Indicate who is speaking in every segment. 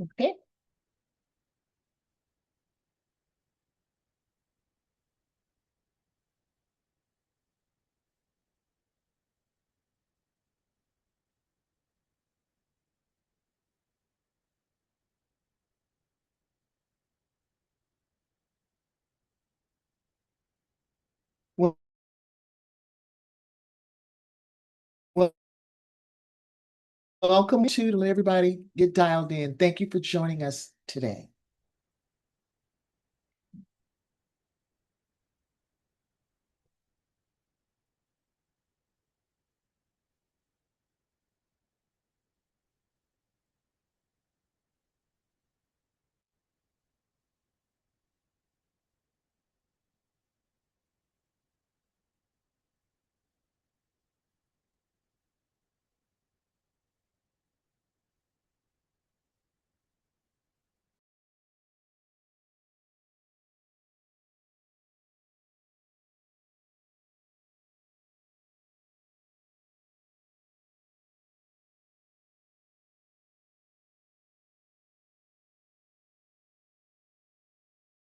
Speaker 1: Okay. Well, well, welcome to let everybody get dialed in. Thank you for joining us today.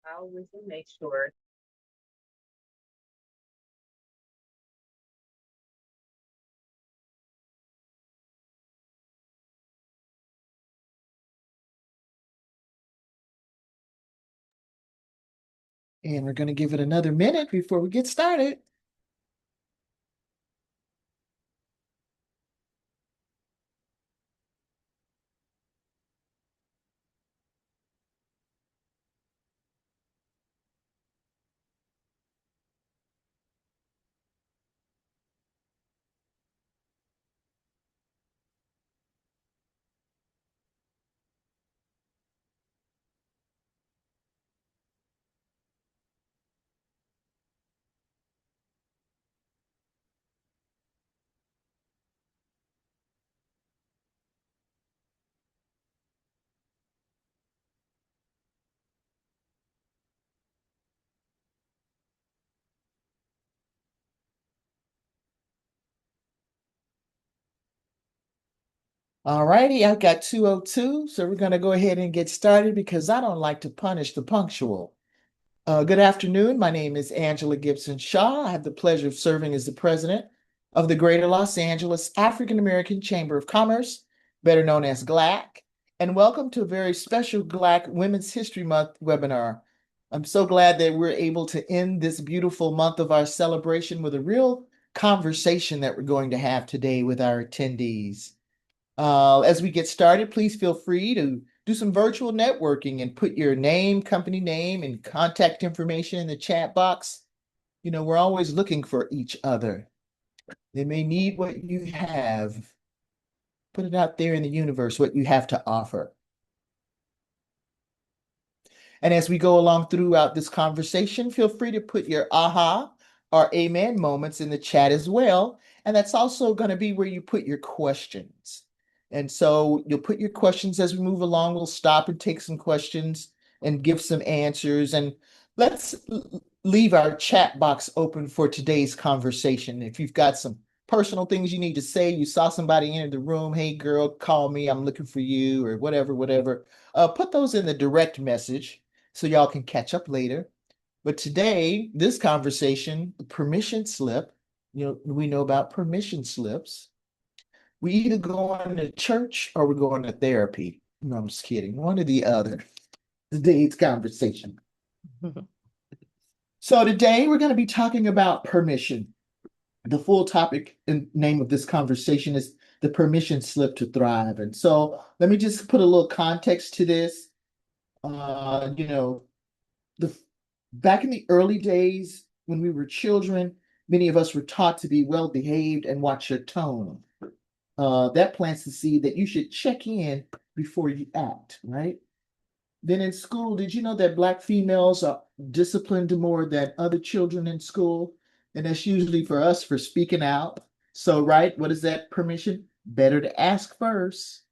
Speaker 2: I always will make sure.
Speaker 1: And we're going to give it another minute before we get started. All righty, I've got 2:02, so we're going to go ahead and get started because I don't like to punish the punctual. Good afternoon. My name is Angela Gibson Shaw. I have the pleasure of serving as the president of the Greater Los Angeles African American Chamber of Commerce, better known as GLAAACC, and welcome to a very special GLAAACC Women's History Month webinar. I'm so glad that we're able to end this beautiful month of our celebration with a real conversation that we're going to have today with our attendees. As we get started, please feel free to do some virtual networking and put your name, company name, and contact information in the chat box. You know, we're always looking for each other. They may need what you have. Put it out there in the universe, what you have to offer. And as we go along throughout this conversation, feel free to put your aha or amen moments in the chat as well. And that's also going to be where you put your questions. And so you'll put your questions as we move along. We'll stop and take some questions and give some answers. And let's leave our chat box open for today's conversation. If you've got some personal things you need to say, you saw somebody enter the room, hey girl, call me, I'm looking for you, or whatever. Put those in the direct message so y'all can catch up later. But today, this conversation, permission slip, you know, we know about permission slips. We either going to church or we're going to therapy. No, I'm just kidding. One or the other. Today's conversation. So today we're going to be talking about permission. The full topic and name of this conversation is the permission slip to thrive. And so let me just put a little context to this. You know, the back in the early days when we were children, many of us were taught to be well behaved and watch your tone. That plants the seed that you should check in before you act, right? Then in school, did you know that Black females are disciplined more than other children in school? And that's usually for us for speaking out. So, right, what is that permission? Better to ask first.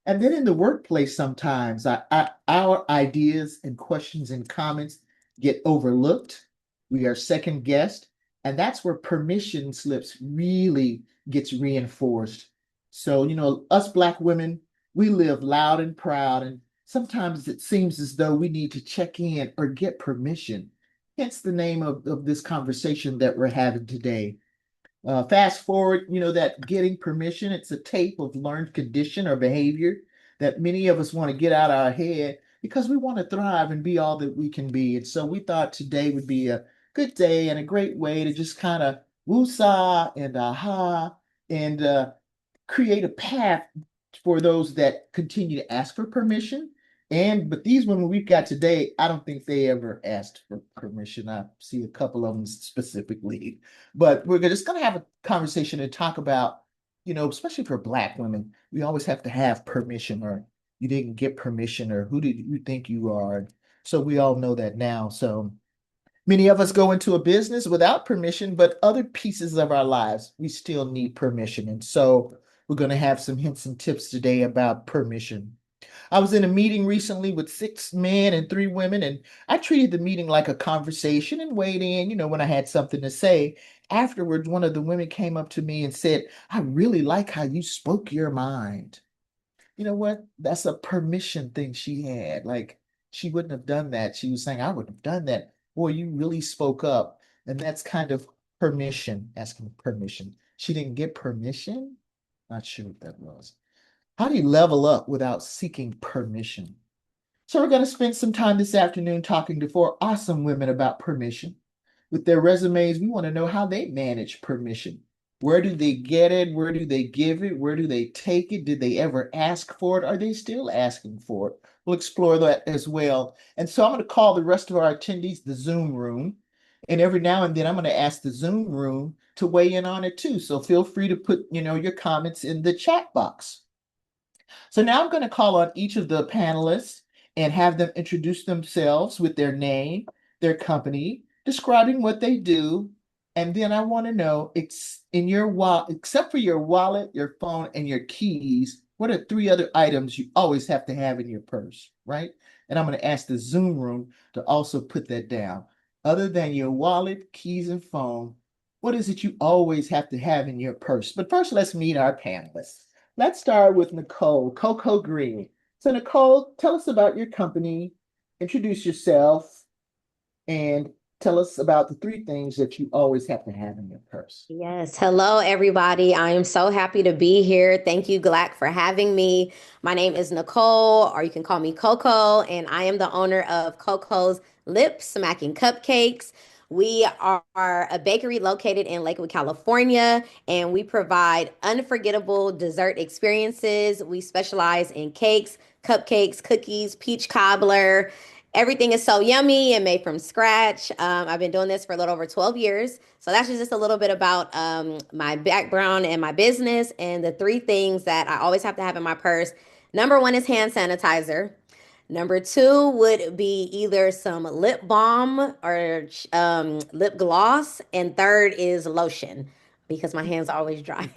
Speaker 1: And then in the workplace, sometimes our ideas and questions and comments get overlooked. We are second guessed. And that's where permission slips really gets reinforced. So, you know, us Black women, we live loud and proud. And sometimes it seems as though we need to check in or get permission. Hence the name of this conversation that we're having today. Fast forward, that getting permission, it's a tape of learned condition or behavior that many of us want to get out of our head because we want to thrive and be all that we can be. And so we thought today would be a good day and a great way to just kind of woosah and aha and create a path for those that continue to ask for permission. But these women we've got today, I don't think they ever asked for permission. I see a couple of them specifically, but we're just going to have a conversation and talk about, especially for Black women, we always have to have permission, or you didn't get permission, or who did you think you are? So we all know that now. So many of us go into a business without permission, but other pieces of our lives, we still need permission. And so we're going to have some hints and tips today about permission. I was in a meeting recently with 6 men and 3 women, and I treated the meeting like a conversation and weighed in, when I had something to say. Afterwards, one of the women came up to me and said, "I really like how you spoke your mind." You know what? That's a permission thing she had. Like, she wouldn't have done that. She was saying, "I wouldn't have done that." Boy, you really spoke up. And that's kind of permission, asking permission. She didn't get permission. Not sure what that was. How do you level up without seeking permission? So we're going to spend some time this afternoon talking to 4 awesome women about permission. With their resumes, we want to know how they manage permission. Where do they get it? Where do they give it? Where do they take it? Did they ever ask for it? Are they still asking for it? We'll explore that as well. And so I'm going to call the rest of our attendees the Zoom room. And every now and then I'm going to ask the Zoom room to weigh in on it too. So feel free to put, your comments in the chat box. So now I'm going to call on each of the panelists and have them introduce themselves with their name, their company, describing what they do. And then I want to know, in your wallet, except for your wallet, your phone, and your keys, what are 3 other items you always have to have in your purse, right? And I'm going to ask the Zoom room to also put that down. Other than your wallet, keys, and phone, what is it you always have to have in your purse? But first, let's meet our panelists. Let's start with Nicole, Coco Green. So, Nicole, tell us about your company, introduce yourself, and tell us about the 3 things that you always have to have in your purse.
Speaker 3: Yes. Hello, everybody. I am so happy to be here. Thank you, GLAAACC, for having me. My name is Nicole, or you can call me Coco, and I am the owner of Coco's Lip Smacking Cupcakes. We are a bakery located in Lakewood, California, and we provide unforgettable dessert experiences. We specialize in cakes, cupcakes, cookies, peach cobbler. Everything is so yummy and made from scratch. I've been doing this for a little over 12 years. So that's just a little bit about my background and my business and the 3 things that I always have to have in my purse. Number 1 is hand sanitizer. Number 2 would be either some lip balm or lip gloss. And third is lotion because my hands are always dry.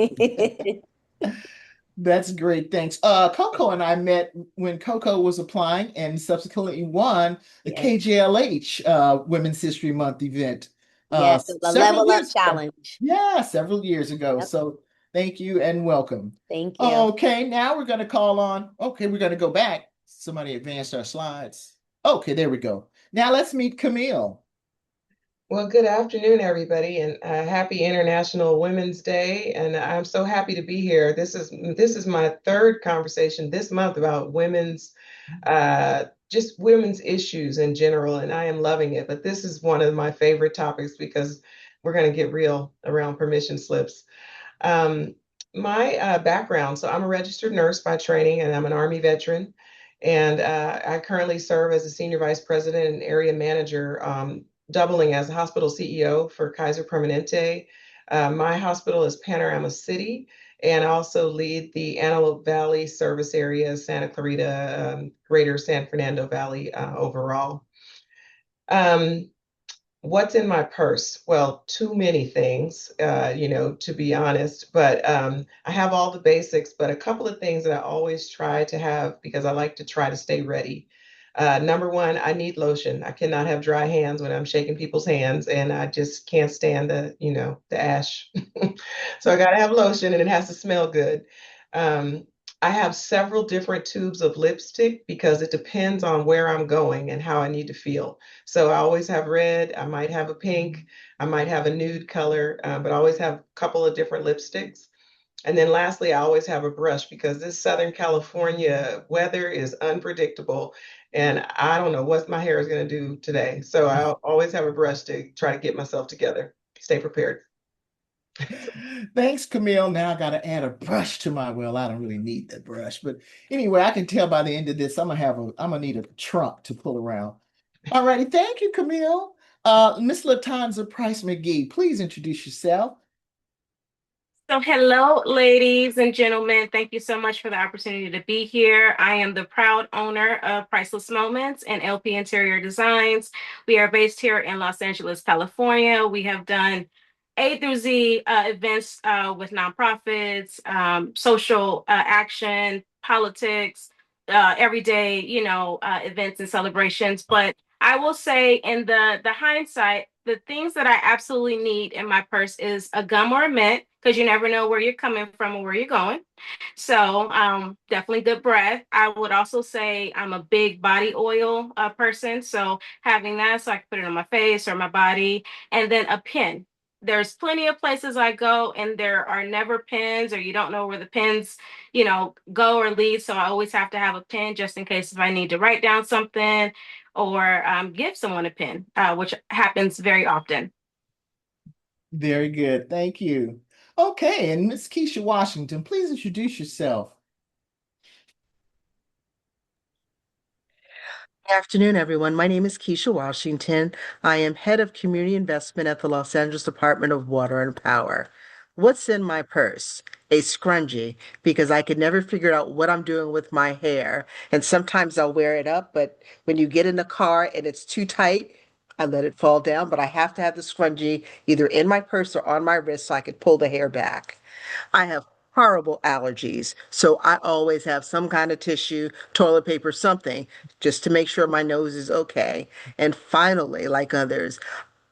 Speaker 1: That's great. Thanks. Coco and I met when Coco was applying and subsequently won the
Speaker 3: Yes.
Speaker 1: KJLH Women's History Month event
Speaker 3: Yes, it was a
Speaker 1: several
Speaker 3: level up
Speaker 1: years ago.
Speaker 3: challenge.
Speaker 1: Yeah, several years ago.
Speaker 3: Yep.
Speaker 1: So thank you and welcome.
Speaker 3: Thank you.
Speaker 1: Okay, now we're going to call on, okay, we're going to go back. Somebody advanced our slides. Okay, there we go. Now let's meet Camille.
Speaker 2: Well, good afternoon, everybody, and happy International Women's Day. And I'm so happy to be here. This is my 3rd conversation this month about just women's issues in general, and I am loving it. But this is one of my favorite topics because we're going to get real around permission slips. Um, my background, so I'm a registered nurse by training, and I'm an Army veteran. And I currently serve as a senior vice president and area manager, doubling as a hospital CEO for Kaiser Permanente. My hospital is Panorama City, and I also lead the Antelope Valley service area, Santa Clarita, Greater San Fernando Valley overall. What's in my purse? Well, too many things, to be honest, but I have all the basics, but a couple of things that I always try to have because I like to try to stay ready. Number 1, I need lotion. I cannot have dry hands when I'm shaking people's hands, and I just can't stand the ash. So I gotta have lotion, and it has to smell good. I have several different tubes of lipstick because it depends on where I'm going and how I need to feel. So I always have red, I might have a pink, I might have a nude color, but I always have a couple of different lipsticks. And then lastly, I always have a brush because this Southern California weather is unpredictable and I don't know what my hair is going to do today. So I always have a brush to try to get myself together, stay prepared.
Speaker 1: Thanks, Camille. Now I got to add a brush to my, well, I don't really need that brush, but anyway, I can tell by the end of this, I'm gonna need a trunk to pull around. All righty, thank you, Camille. Miss Latanza Price McGee, please introduce yourself.
Speaker 4: So, hello, ladies and gentlemen. Thank you so much for the opportunity to be here. I am the proud owner of Priceless Moments and LP Interior Designs. We are based here in Los Angeles, California. We have done A through Z events with nonprofits, social action, politics, everyday, events and celebrations. But I will say, in the hindsight, the things that I absolutely need in my purse is a gum or a mint because you never know where you're coming from or where you're going. So definitely good breath. I would also say I'm a big body oil person. So having that so I can put it on my face or my body, and then a pen. There's plenty of places I go and there are never pens or you don't know where the pens, go or lead. So I always have to have a pen just in case if I need to write down something or give someone a pen, which happens very often.
Speaker 1: Very good, thank you. Okay, and Miss Keisha Washington, please introduce yourself.
Speaker 5: Good afternoon, everyone. My name is Keisha Washington. I am head of community investment at the Los Angeles Department of Water and Power. What's in my purse? A scrunchie, because I could never figure out what I'm doing with my hair. And sometimes I'll wear it up, but when you get in the car and it's too tight, I let it fall down. But I have to have the scrunchie either in my purse or on my wrist so I could pull the hair back. I have horrible allergies, so I always have some kind of tissue, toilet paper, something, just to make sure my nose is okay. And finally, like others,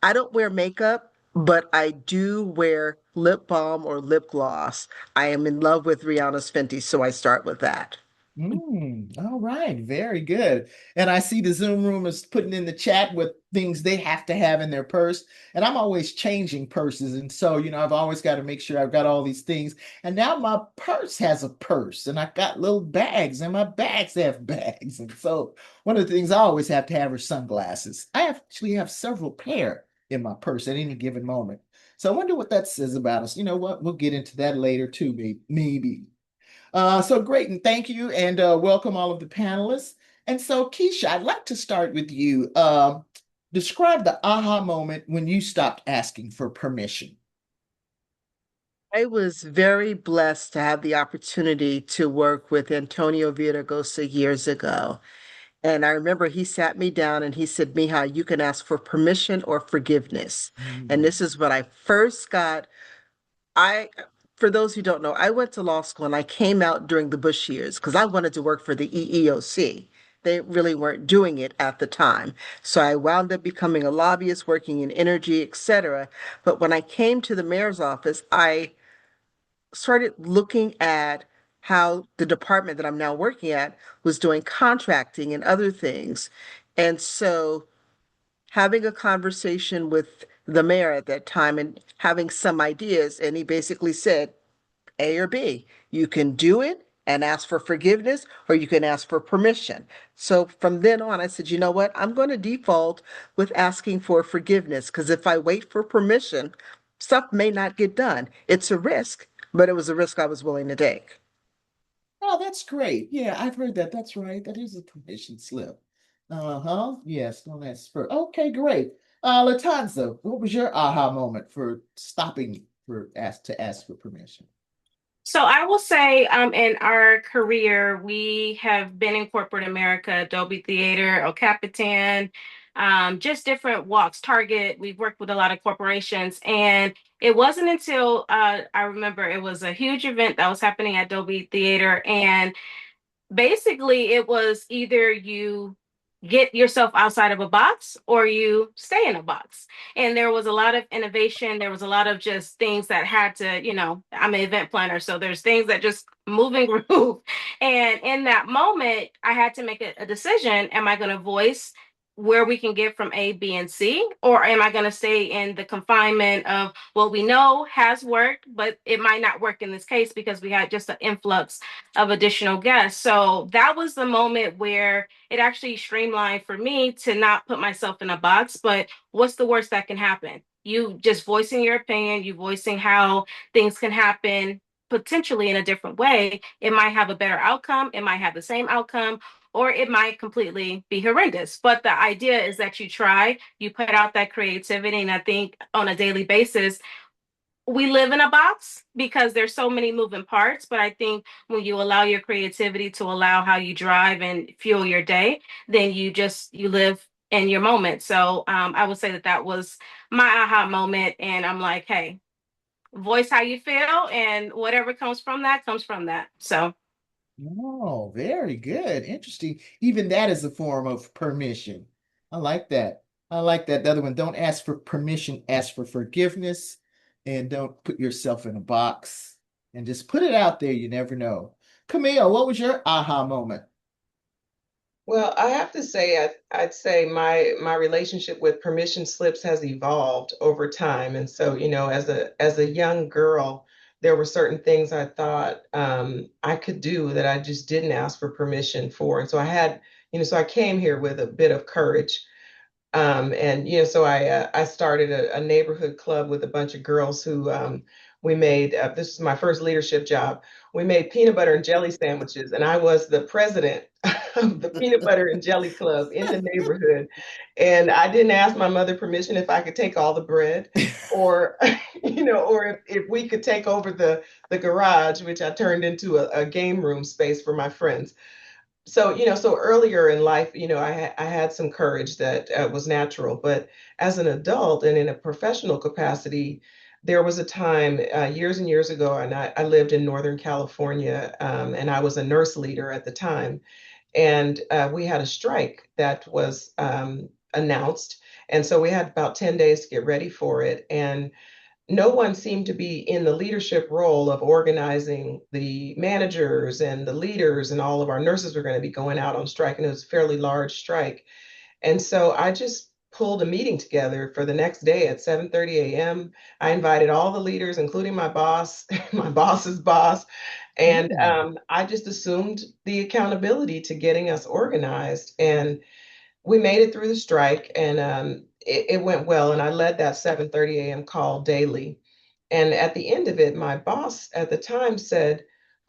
Speaker 5: I don't wear makeup, but I do wear lip balm or lip gloss. I am in love with Rihanna's Fenty, so I start with that.
Speaker 1: All right, very good. And I see the Zoom room is putting in the chat with things they have to have in their purse. And I'm always changing purses. And so, I've always got to make sure I've got all these things. And now my purse has a purse, and I've got little bags, and my bags have bags. And so, one of the things I always have to have are sunglasses. Actually have several pair in my purse at any given moment. So, I wonder what that says about us. You know what? We'll get into that later too, maybe. So great, and thank you, and welcome all of the panelists. And so, Keisha, I'd like to start with you. Describe the aha moment when you stopped asking for permission.
Speaker 5: I was very blessed to have the opportunity to work with Antonio Villaraigosa years ago. And I remember he sat me down and he said, Miha, you can ask for permission or forgiveness. And
Speaker 1: Mm.
Speaker 5: this is what I first got. I, for those who don't know, I went to law school and I came out during the Bush years because I wanted to work for the EEOC. They really weren't doing it at the time. So I wound up becoming a lobbyist, working in energy, etc. But when I came to the mayor's office, I started looking at how the department that I'm now working at was doing contracting and other things. And so having a conversation with the mayor at that time and having some ideas, and he basically said, A or B, you can do it and ask for forgiveness, or you can ask for permission. So from then on, I said, you know what? I'm going to default with asking for forgiveness because if I wait for permission, stuff may not get done. It's a risk, but it was a risk I was willing to take.
Speaker 1: Oh, that's great. Yeah, I've heard that. That's right. That is a permission slip. Uh-huh. Yes, don't ask for. Okay, great. Latanza, what was your aha moment for stopping to ask for permission?
Speaker 4: So I will say, in our career, we have been in corporate America, Adobe Theater, El Capitan, just different walks, Target. We've worked with a lot of corporations, and it wasn't until I remember it was a huge event that was happening at Adobe Theater, and basically it was either you get yourself outside of a box or you stay in a box. And there was a lot of innovation. There was a lot of just things that had to, I'm an event planner. So there's things that just move and groove. And in that moment, I had to make a decision. Am I going to voice where we can get from A, B, and C? Or am I going to stay in the confinement of what we know has worked, but it might not work in this case because we had just an influx of additional guests? So that was the moment where it actually streamlined for me to not put myself in a box. But what's the worst that can happen? You just voicing your opinion, you voicing how things can happen potentially in a different way. It might have a better outcome, it might have the same outcome, or it might completely be horrendous. But the idea is that you try, you put out that creativity. And I think on a daily basis, we live in a box because there's so many moving parts. But I think when you allow your creativity to allow how you drive and fuel your day, then you live in your moment. So I would say that that was my aha moment. And I'm like, hey, voice how you feel, and whatever comes from that comes from that. So
Speaker 1: Oh, very good. Interesting. Even that is a form of permission. I like that. I like that. The other one, don't ask for permission, ask for forgiveness, and don't put yourself in a box and just put it out there. You never know. Camille, what was your aha moment?
Speaker 2: Well, I have to say, I'd say my relationship with permission slips has evolved over time. And so, as a young girl, there were certain things I thought I could do that I just didn't ask for permission for. And so so I came here with a bit of courage. And so I started a neighborhood club with a bunch of girls who we made. This is my first leadership job. We made peanut butter and jelly sandwiches, and I was the president of the peanut butter and jelly club in the neighborhood. And I didn't ask my mother permission if I could take all the bread, or or if we could take over the garage, which I turned into a game room space for my friends. So so earlier in life, I had some courage that was natural. But as an adult and in a professional capacity, there was a time years and years ago, and I lived in Northern California, and I was a nurse leader at the time. And we had a strike that was announced, and so we had about 10 days to get ready for it. And no one seemed to be in the leadership role of organizing the managers and the leaders, and all of our nurses were going to be going out on strike, and it was a fairly large strike. And so I just pulled a meeting together for the next day at 7:30 a.m. I invited all the leaders, including my boss, my boss's boss, and
Speaker 1: Mm,
Speaker 2: I just assumed the accountability to getting us organized. And we made it through the strike, and it went well. And I led that 7:30 a.m. call daily. And at the end of it, my boss at the time said,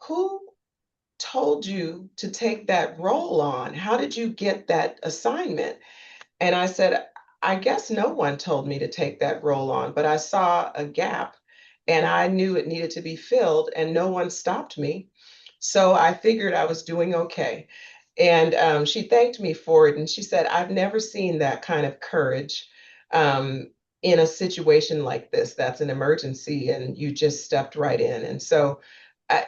Speaker 2: "Who told you to take that role on? How did you get that assignment?" And I said, "I guess no one told me to take that role on, but I saw a gap and I knew it needed to be filled, and no one stopped me. So I figured I was doing okay." And she thanked me for it. And she said, "I've never seen that kind of courage um, in a situation like this. That's an emergency, and you just stepped right in." And so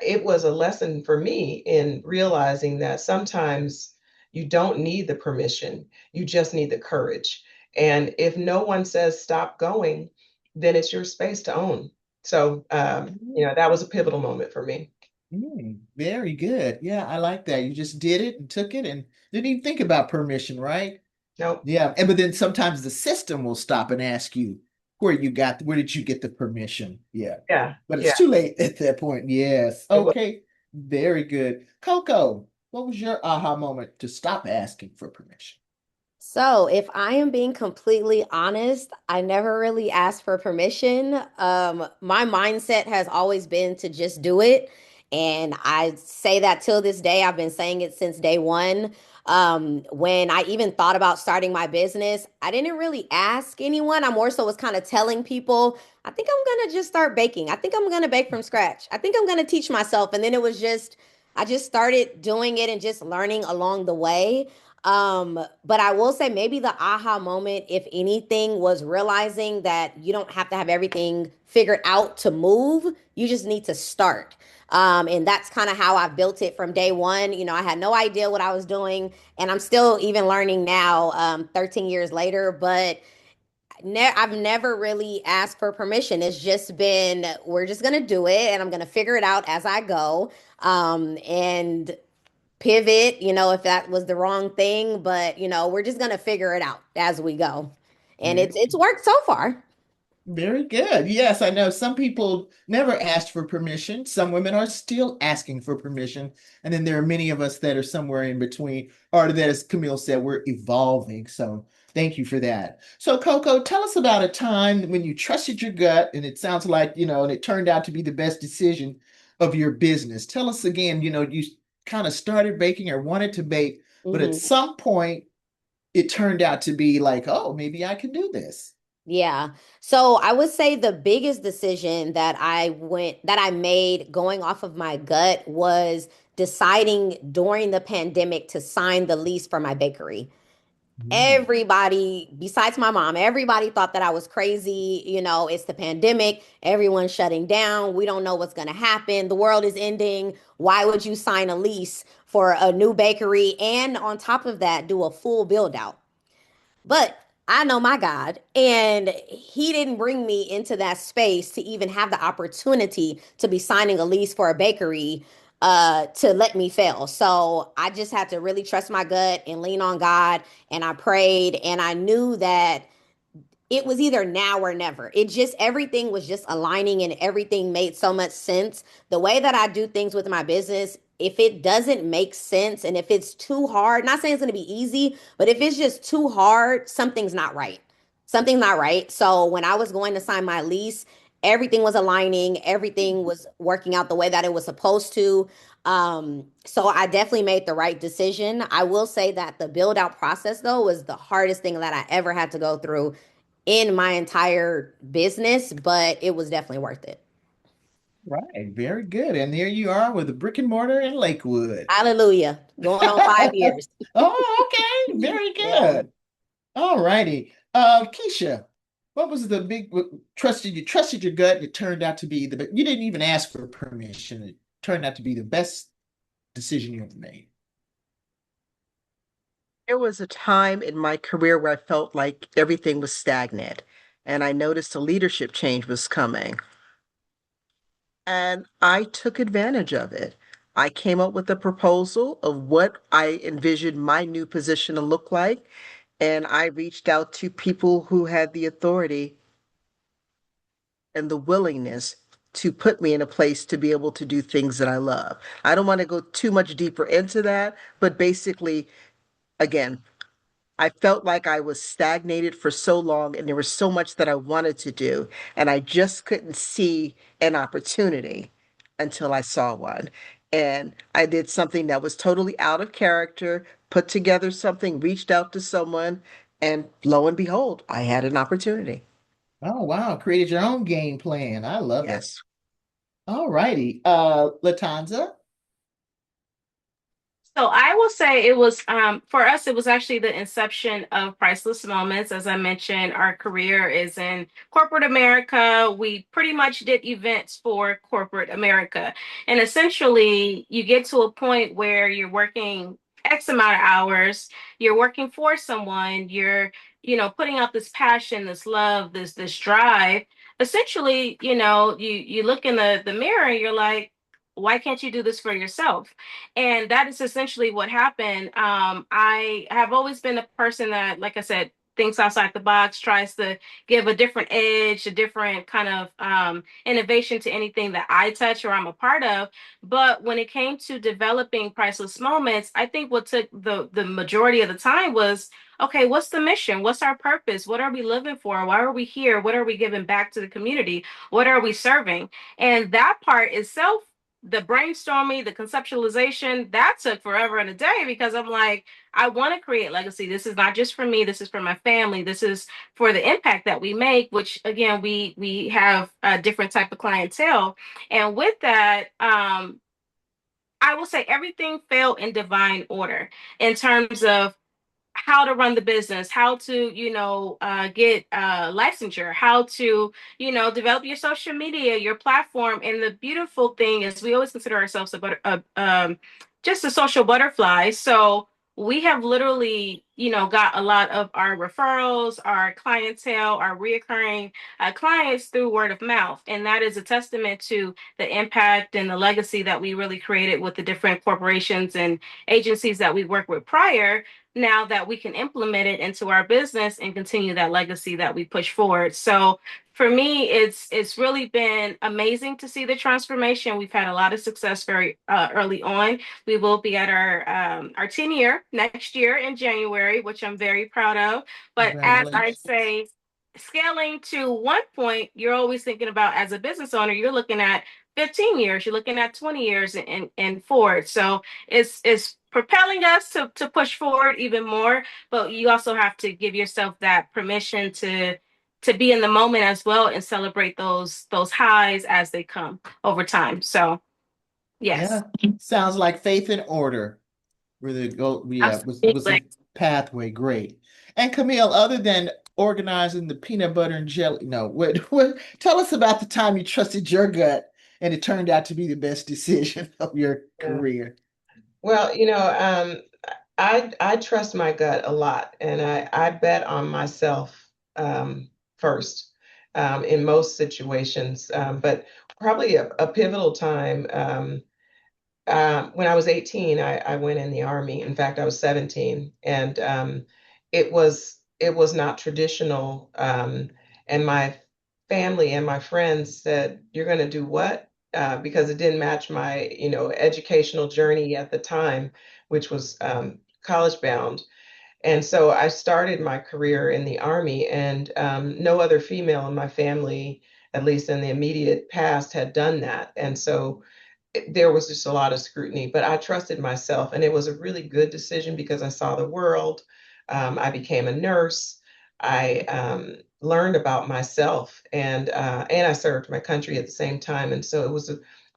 Speaker 2: it was a lesson for me in realizing that sometimes you don't need the permission, you just need the courage. And if no one says stop going, then it's your space to own. So, that was a pivotal moment for me.
Speaker 1: very good. Yeah, I like that. You just did it and took it and didn't even think about permission, right?
Speaker 2: Nope.
Speaker 1: Yeah, and but then sometimes the system will stop and ask you where did you get the permission? Yeah.
Speaker 2: Yeah.
Speaker 1: But it's
Speaker 2: Yeah.
Speaker 1: too late at that point. Yes.
Speaker 2: It was.
Speaker 1: Okay. Very good. Coco, what was your aha moment to stop asking for permission?
Speaker 3: So, if I am being completely honest, I never really asked for permission. My mindset has always been to just do it. And I say that till this day. I've been saying it since day one. When I even thought about starting my business, I didn't really ask anyone. I more so was kind of telling people, I think I'm going to just start baking. I think I'm going to bake from scratch. I think I'm going to teach myself. And then I just started doing it and just learning along the way. But I will say maybe the aha moment, if anything, was realizing that you don't have to have everything figured out to move. You just need to start. And that's kind of how I built it from day one. You know, I had no idea what I was doing, and I'm still even learning now, 13 years later. But I've never really asked for permission. It's just been, we're just gonna do it, and I'm gonna figure it out as I go. And pivot, if that was the wrong thing, but we're just gonna figure it out as we go. And
Speaker 1: Very,
Speaker 3: it's worked so far.
Speaker 1: very good. Yes, I know some people never asked for permission. Some women are still asking for permission. And then there are many of us that are somewhere in between, or that, as Camille said, we're evolving. So thank you for that. So, Coco, tell us about a time when you trusted your gut, and it sounds like, and it turned out to be the best decision of your business. Tell us again, you kind of started baking or wanted to bake, but at
Speaker 3: Hmm.
Speaker 1: some point it turned out to be like, oh, maybe I can do this.
Speaker 3: Yeah. So I would say the biggest decision that I made going off of my gut was deciding during the pandemic to sign the lease for my bakery.
Speaker 1: Mm.
Speaker 3: Everybody, besides my mom, everybody thought that I was crazy. It's the pandemic, everyone's shutting down. We don't know what's going to happen. The world is ending. Why would you sign a lease for a new bakery and on top of that do a full build out? But I know my God, and He didn't bring me into that space to even have the opportunity to be signing a lease for a bakery to let me fail. So I just had to really trust my gut and lean on God. And I prayed, and I knew that it was either now or never. It just, everything was just aligning and everything made so much sense. The way that I do things with my business, if it doesn't make sense and if it's too hard, not saying it's going to be easy, but if it's just too hard, something's not right. Something's not right. So when I was going to sign my lease, everything was aligning, everything was working out the way that it was supposed to. So I definitely made the right decision. I will say that the build out process though was the hardest thing that I ever had to go through in my entire business, but it was definitely worth it.
Speaker 1: Right, very good. And there you are with a brick and mortar in Lakewood.
Speaker 3: Hallelujah. Going on 5 years.
Speaker 1: Oh, okay, very
Speaker 3: Yeah.
Speaker 1: good. All righty. Keisha, what was the big trusted your gut, and it turned out to be you didn't even ask for permission. It turned out to be the best decision you ever made.
Speaker 5: There was a time in my career where I felt like everything was stagnant, and I noticed a leadership change was coming. And I took advantage of it. I came up with a proposal of what I envisioned my new position to look like, and I reached out to people who had the authority and the willingness to put me in a place to be able to do things that I love. I don't want to go too much deeper into that, but basically, again, I felt like I was stagnated for so long and there was so much that I wanted to do, and I just couldn't see an opportunity until I saw one. And I did something that was totally out of character, put together something, reached out to someone, and lo and behold, I had an opportunity.
Speaker 1: Oh, wow, created your own game plan. I love it.
Speaker 5: Yes.
Speaker 1: All righty. Latanza.
Speaker 4: So I will say it was for us, it was actually the inception of Priceless Moments. As I mentioned, our career is in corporate America. We pretty much did events for corporate America. And essentially, you get to a point where you're working X amount of hours, you're working for someone, you're, putting out this passion, this love, this drive. Essentially, you look in the mirror and you're like, why can't you do this for yourself? And that is essentially what happened. I have always been a person that, like I said, thinks outside the box, tries to give a different edge, a different kind of innovation to anything that I touch or I'm a part of. But when it came to developing Priceless Moments, I think what took the majority of the time was, okay, what's the mission? What's our purpose? What are we living for? Why are we here? What are we giving back to the community? What are we serving? And that part itself, the brainstorming, the conceptualization, that took forever and a day because I'm like, I want to create legacy. This is not just for me. This is for my family. This is for the impact that we make, which again, we have a different type of clientele. And with that, I will say everything fell in divine order in terms of how to run the business, how to, get licensure, how to, develop your social media, your platform. And the beautiful thing is we always consider ourselves just a social butterfly. So we have literally, got a lot of our referrals, our clientele, our reoccurring clients through word of mouth. And that is a testament to the impact and the legacy that we really created with the different corporations and agencies that we worked with prior, now that we can implement it into our business and continue that legacy that we push forward. So for me, it's really been amazing to see the transformation. We've had a lot of success very early on. We will be at our 10-year next year in January, which I'm very proud of. But as I
Speaker 1: Congratulations.
Speaker 4: say, scaling to one point, you're always thinking about, as a business owner, you're looking at 15 years, you're looking at 20 years and forward. So it's propelling us to push forward even more, but you also have to give yourself that permission to be in the moment as well and celebrate those highs as they come over time. So yes,
Speaker 1: Yeah, sounds like faith and order. Where the go, yeah, was
Speaker 4: absolutely.
Speaker 1: a pathway. Great. And Camille, other than organizing the peanut butter and jelly, no, what, tell us about the time you trusted your gut and it turned out to be the best decision of your
Speaker 2: Yeah.
Speaker 1: career.
Speaker 2: Well, I trust my gut a lot, and I bet on myself first in most situations. But probably a pivotal time. When I was 18, I went in the Army. In fact, I was 17, and it was not traditional. And my family and my friends said, "You're going to do what?" Because it didn't match my, educational journey at the time, which was college bound. And so I started my career in the Army, and no other female in my family, at least in the immediate past, had done that. And so there was just a lot of scrutiny, but I trusted myself, and it was a really good decision because I saw the world. I became a nurse. I learned about myself, and I served my country at the same time. And so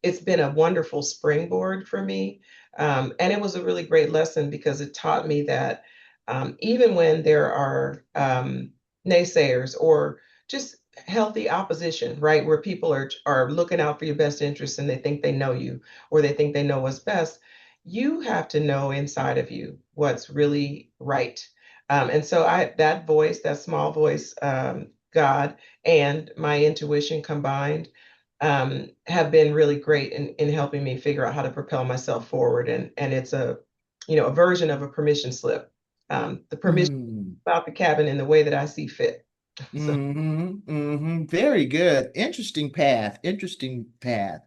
Speaker 2: it's been a wonderful springboard for me, and it was a really great lesson because it taught me that even when there are naysayers or just healthy opposition, right? Where people are looking out for your best interests and they think they know you or they think they know what's best. You have to know inside of you what's really right. And so that voice, that small voice, God and my intuition combined, have been really great in helping me figure out how to propel myself forward. And it's a version of a permission slip. The permission
Speaker 1: Mm.
Speaker 2: about the cabin in the way that I see fit. So.
Speaker 1: Very good. Interesting path. Interesting path.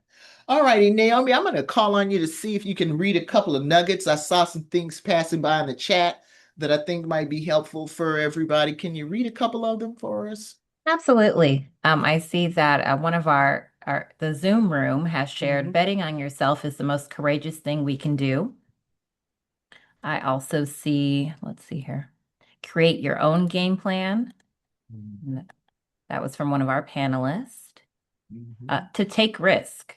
Speaker 1: All righty, Naomi, I'm going to call on you to see if you can read a couple of nuggets. I saw some things passing by in the chat that I think might be helpful for everybody. Can you read a couple of them for us?
Speaker 6: Absolutely. I see that one of the Zoom room has shared
Speaker 1: Mhm.
Speaker 6: betting on yourself is the most courageous thing we can do. I also see, let's see here, create your own game plan.
Speaker 1: Mhm.
Speaker 6: That was from one of our panelists.
Speaker 1: Mhm.
Speaker 6: To take risk.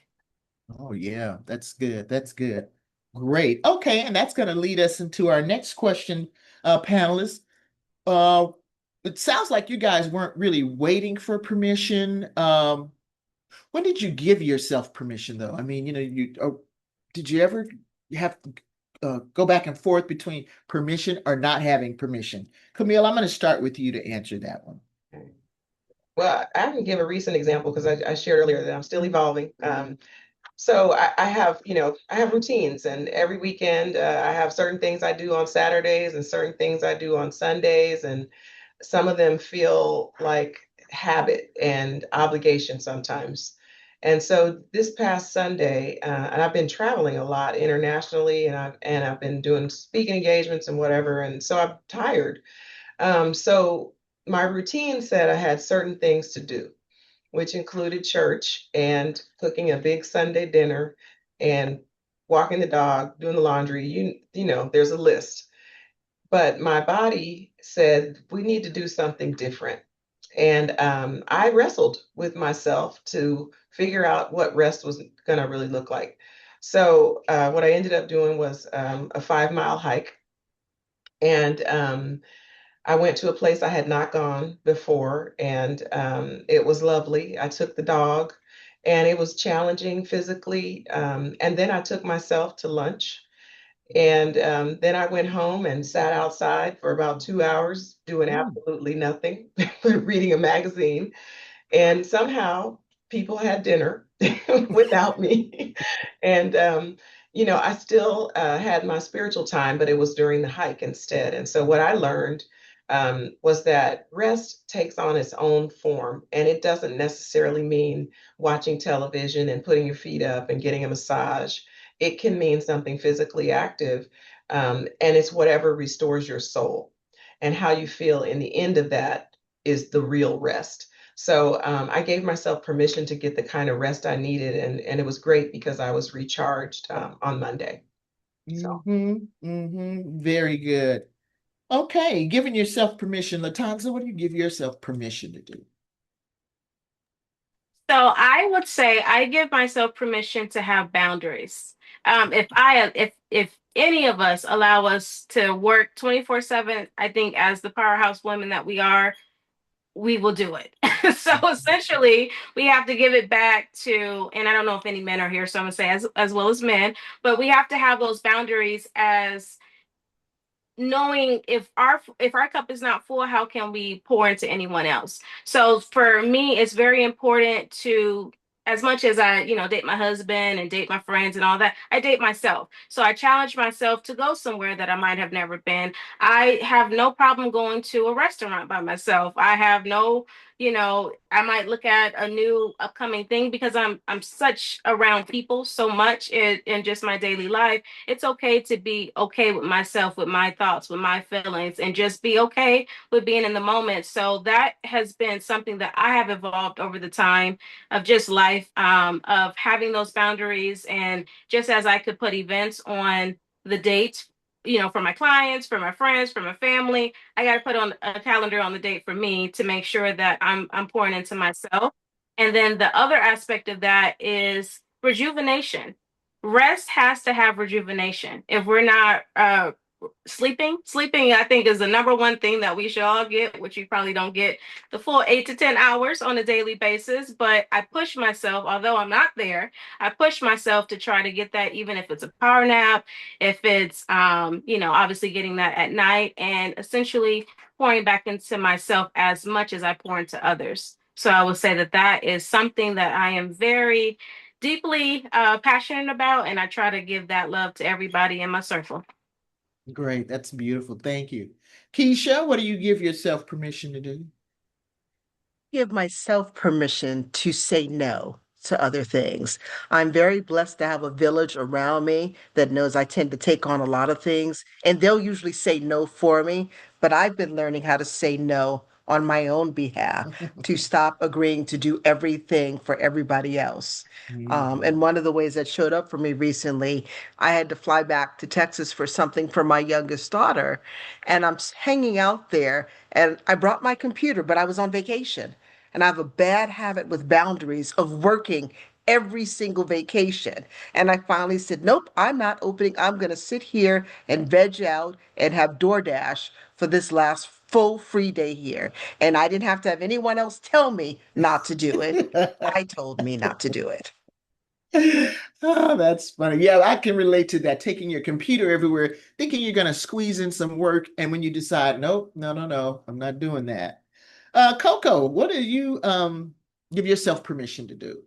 Speaker 1: Oh, yeah, that's good. That's good. Great. Okay, and that's going to lead us into our next question, panelists. Uh, it sounds like you guys weren't really waiting for permission. When did you give yourself permission, though? I mean, did you ever have to go back and forth between permission or not having permission? Camille, I'm going to start with you to answer that one.
Speaker 2: Well, I can give a recent example because I shared earlier that I'm still evolving. So I have routines, and every weekend I have certain things I do on Saturdays and certain things I do on Sundays, and some of them feel like habit and obligation sometimes. And so this past Sunday, and I've been traveling a lot internationally, and I've been doing speaking engagements and whatever, and so I'm tired. So my routine said I had certain things to do, which included church and cooking a big Sunday dinner and walking the dog, doing the laundry. There's a list. But my body said we need to do something different. And I wrestled with myself to figure out what rest was going to really look like. So what I ended up doing was a 5-mile hike, And I went to a place I had not gone before, and it was lovely. I took the dog, and it was challenging physically. And then I took myself to lunch. And then I went home and sat outside for about 2 hours doing
Speaker 1: Mm.
Speaker 2: absolutely nothing, but reading a magazine. And somehow people had dinner without me. And, I still had my spiritual time, but it was during the hike instead. And so what I learned was that rest takes on its own form. And it doesn't necessarily mean watching television and putting your feet up and getting a massage. It can mean something physically active. And it's whatever restores your soul. And how you feel in the end of that is the real rest. So I gave myself permission to get the kind of rest I needed, and it was great because I was recharged on Monday. So
Speaker 1: Very good. Okay, giving yourself permission. Latanza, what do you give yourself permission to do?
Speaker 4: So I would say I give myself permission to have boundaries. If any of us allow us to work 24/7, I think as the powerhouse women that we are, we will do it. So essentially, we have to give it back to, and I don't know if any men are here, so I'm gonna say as well as men, but we have to have those boundaries as knowing if our cup is not full, how can we pour into anyone else? So for me, it's very important to, as much as I date my husband and date my friends and all that, I date myself. So I challenge myself to go somewhere that I might have never been. I have no problem going to a restaurant by myself. I have no, I might look at a new upcoming thing because I'm such around people so much in just my daily life. It's okay to be okay with myself, with my thoughts, with my feelings, and just be okay with being in the moment. So that has been something that I have evolved over the time of just life, of having those boundaries. And just as I could put events on the date, for my clients, for my friends, for my family, I got to put on a calendar on the date for me to make sure that I'm pouring into myself. And then the other aspect of that is rejuvenation. Rest has to have rejuvenation. If we're not sleeping, I think, is the number one thing that we should all get, which you probably don't get the full 8 to 10 hours on a daily basis. But I push myself, although I'm not there, I push myself to try to get that, even if it's a power nap, if it's obviously getting that at night, and essentially pouring back into myself as much as I pour into others. So I will say that that is something that I am very deeply passionate about, and I try to give that love to everybody in my circle.
Speaker 1: Great, that's beautiful. Thank you. Keisha, what do you give yourself permission to do?
Speaker 5: Give myself permission to say no to other things. I'm very blessed to have a village around me that knows I tend to take on a lot of things, and they'll usually say no for me. But I've been learning how to say no on my own behalf to stop agreeing to do everything for everybody else. And
Speaker 1: Mhm.
Speaker 5: one of the ways that showed up for me recently, I had to fly back to Texas for something for my youngest daughter, and I'm hanging out there, and I brought my computer, but I was on vacation. And I have a bad habit with boundaries of working every single vacation. And I finally said, nope, I'm not opening. I'm going to sit here and veg out and have DoorDash for this last full free day here. And I didn't have to have anyone else tell me not to do it. I told me not to do it.
Speaker 1: Oh, that's funny. Yeah, I can relate to that. Taking your computer everywhere, thinking you're going to squeeze in some work, and when you decide, nope, no, no, no, I'm not doing that. Coco, what do you give yourself permission to do?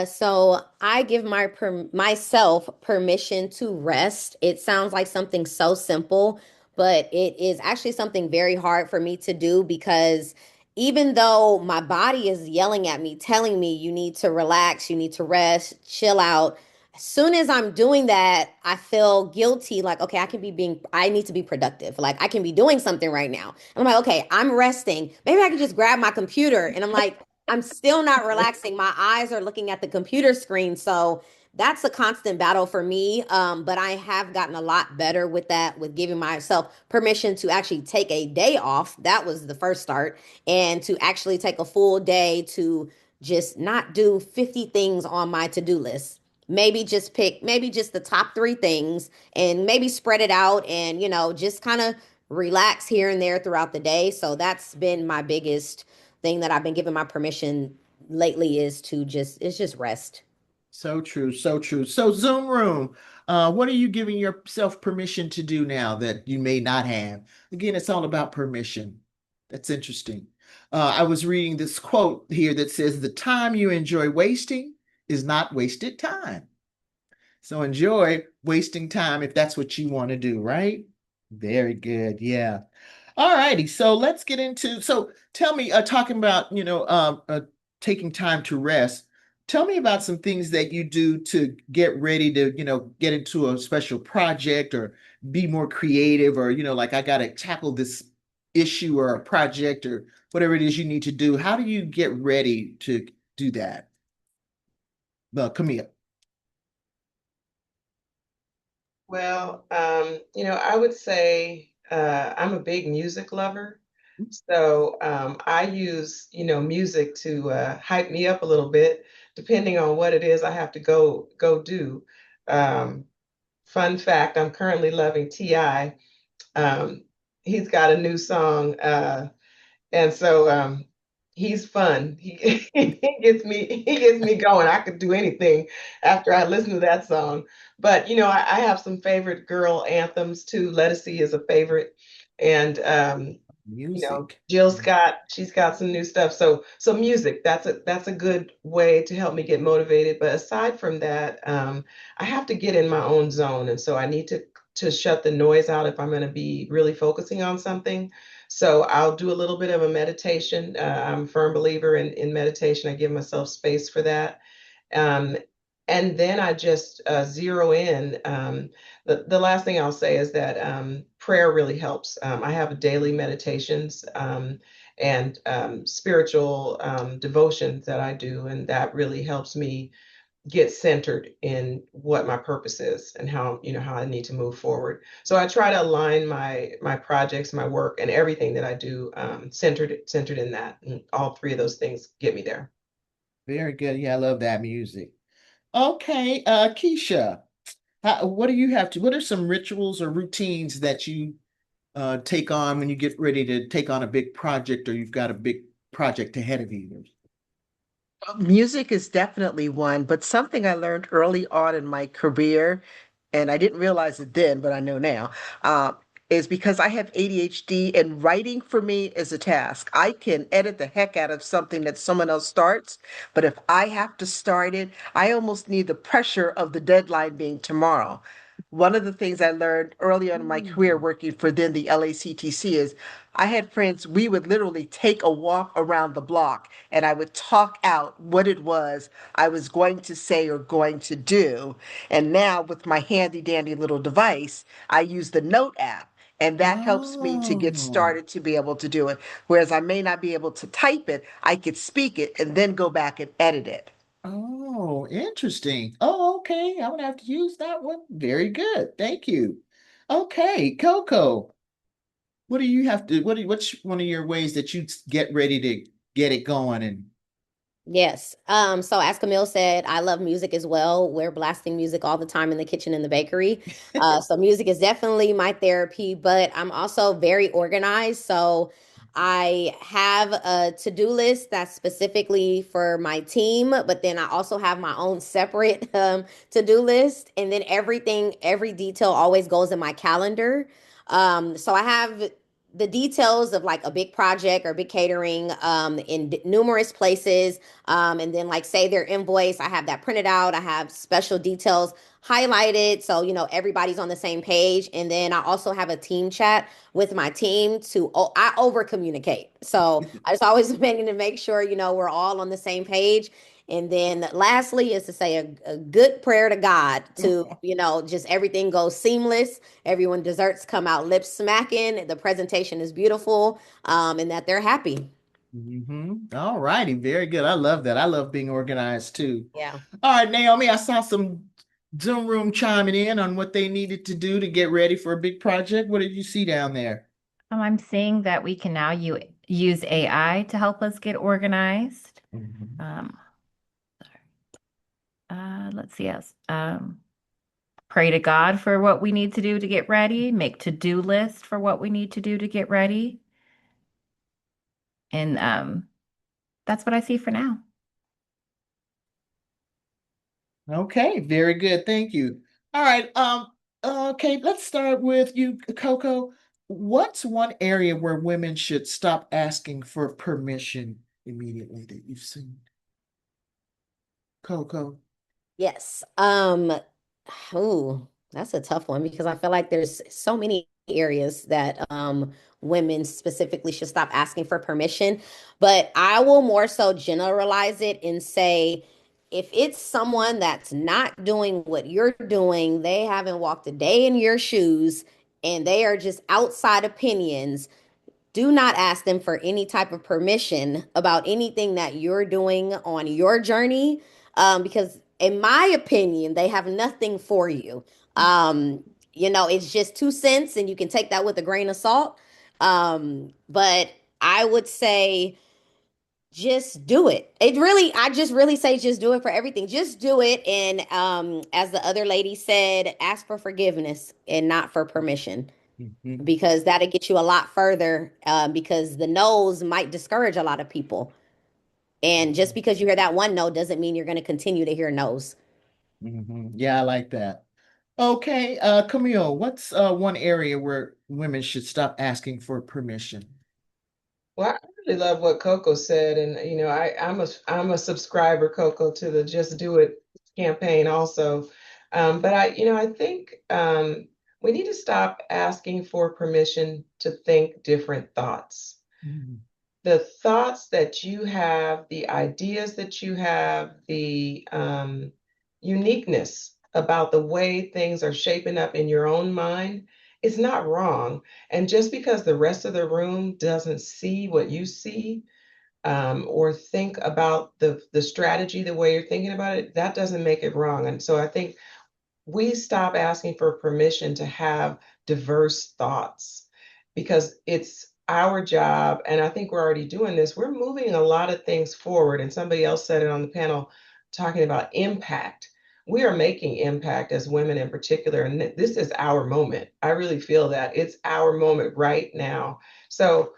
Speaker 3: So I give myself permission to rest. It sounds like something so simple, but it is actually something very hard for me to do because even though my body is yelling at me, telling me you need to relax, you need to rest, chill out, as soon as I'm doing that, I feel guilty. Like, okay, I need to be productive. Like, I can be doing something right now. I'm like, okay, I'm resting. Maybe I can just grab my computer. And I'm like, I'm still not relaxing. My eyes are looking at the computer screen. So that's a constant battle for me. But I have gotten a lot better with that, with giving myself permission to actually take a day off. That was the first start. And to actually take a full day to just not do 50 things on my to do list. maybe just pick maybe just the top three things and maybe spread it out and, just kind of relax here and there throughout the day. So that's been my biggest thing that I've been giving my permission lately is just rest.
Speaker 1: So true, so true. So Zoom room, what are you giving yourself permission to do now that you may not have? Again, it's all about permission. That's interesting. I was reading this quote here that says, "The time you enjoy wasting is not wasted time." So enjoy wasting time if that's what you want to do, right? Very good. Yeah. All righty. So let's get into, so tell me, talking about, taking time to rest. Tell me about some things that you do to get ready to, get into a special project or be more creative or, like I got to tackle this issue or a project or whatever it is you need to do. How do you get ready to do that? Camille.
Speaker 2: Well, I would say I'm a big music lover. So I use, music to hype me up a little bit, depending on what it is I have to go do. Um, Fun fact, I'm currently loving T.I. He's got a new song. And so he's fun. He gets me going. I could do anything after I listen to that song. But I have some favorite girl anthems too. Lettucey is a favorite. And
Speaker 1: Music.
Speaker 2: Jill Scott, she's got some new stuff. So music, that's a good way to help me get motivated. But aside from that, I have to get in my own zone. And so I need to shut the noise out if I'm going to be really focusing on something. So I'll do a little bit of a meditation. I'm a firm believer in meditation. I give myself space for that. Um, and then I just zero in. The last thing I'll say is that prayer really helps. I have daily meditations and spiritual devotions that I do, and that really helps me get centered in what my purpose is and how I need to move forward. So I try to align my projects, my work, and everything that I do centered in that. And all three of those things get me there.
Speaker 1: Very good. Yeah, I love that music. Okay, Keisha, what are some rituals or routines that you take on when you get ready to take on a big project or you've got a big project ahead of you?
Speaker 5: Music is definitely one, but something I learned early on in my career, and I didn't realize it then, but I know now, uh, is because I have ADHD and writing for me is a task. I can edit the heck out of something that someone else starts, but if I have to start it, I almost need the pressure of the deadline being tomorrow. One of the things I learned early on in my career
Speaker 1: Mm.
Speaker 5: working for then the LACTC is I had friends, we would literally take a walk around the block and I would talk out what it was I was going to say or going to do. And now with my handy dandy little device, I use the Note app. And that helps me to get
Speaker 1: Oh,
Speaker 5: started to be able to do it. Whereas I may not be able to type it, I could speak it and then go back and edit it.
Speaker 1: oh, interesting. Oh, okay. I'm gonna have to use that one. Very good. Thank you. Okay, Coco, what do you have to, what's one of your ways that you get ready to get it going and
Speaker 3: Yes. So as Camille said, I love music as well. We're blasting music all the time in the kitchen in the bakery. So music is definitely my therapy, but I'm also very organized. So I have a to-do list that's specifically for my team, but then I also have my own separate to-do list. And then every detail always goes in my calendar. So I have the details of like a big project or big catering in numerous places, and then like say their invoice, I have that printed out. I have special details highlighted so everybody's on the same page. And then I also have a team chat with my team to I over communicate. So I just always making to make sure we're all on the same page. And then lastly is to say a good prayer to God to, just everything goes seamless. Everyone desserts come out lip smacking. The presentation is beautiful, and that they're happy.
Speaker 1: All righty, very good. I love that. I love being organized too.
Speaker 3: Yeah.
Speaker 1: All right, Naomi, I saw some Zoom room chiming in on what they needed to do to get ready for a big project. What did you see down there?
Speaker 6: I'm seeing that we can now use AI to help us get organized.
Speaker 1: Mhm.
Speaker 6: Um, let's see else. Pray to God for what we need to do to get ready, make to-do list for what we need to do to get ready. And that's what I see for now.
Speaker 1: Okay, very good. Thank you. All right. Okay, let's start with you, Coco. What's one area where women should stop asking for permission immediately that you've seen? Coco.
Speaker 3: Yes. Ooh, that's a tough one because I feel like there's so many areas that women specifically should stop asking for permission. But I will more so generalize it and say if it's someone that's not doing what you're doing, they haven't walked a day in your shoes, and they are just outside opinions, do not ask them for any type of permission about anything that you're doing on your journey, because in my opinion they have nothing for you. It's just 2 cents and you can take that with a grain of salt. But I would say just do it. I just really say just do it for everything. Just do it. And as the other lady said, ask for forgiveness and not for permission,
Speaker 1: Mhm.
Speaker 3: because that'll get you a lot further, because the no's might discourage a lot of people. And just because you hear that one no doesn't mean you're going to continue to hear no's.
Speaker 1: Yeah, I like that. Okay, Camille, what's one area where women should stop asking for permission?
Speaker 2: Well, I really love what Coco said, and I'm a subscriber, Coco, to the Just Do It campaign also. But I think we need to stop asking for permission to think different thoughts.
Speaker 1: Mhm.
Speaker 2: The thoughts that you have, the ideas that you have, the uniqueness about the way things are shaping up in your own mind is not wrong. And just because the rest of the room doesn't see what you see, or think about the strategy the way you're thinking about it, that doesn't make it wrong. And so I think we stop asking for permission to have diverse thoughts because it's our job. And I think we're already doing this. We're moving a lot of things forward. And somebody else said it on the panel talking about impact. We are making impact as women in particular. And this is our moment. I really feel that it's our moment right now. So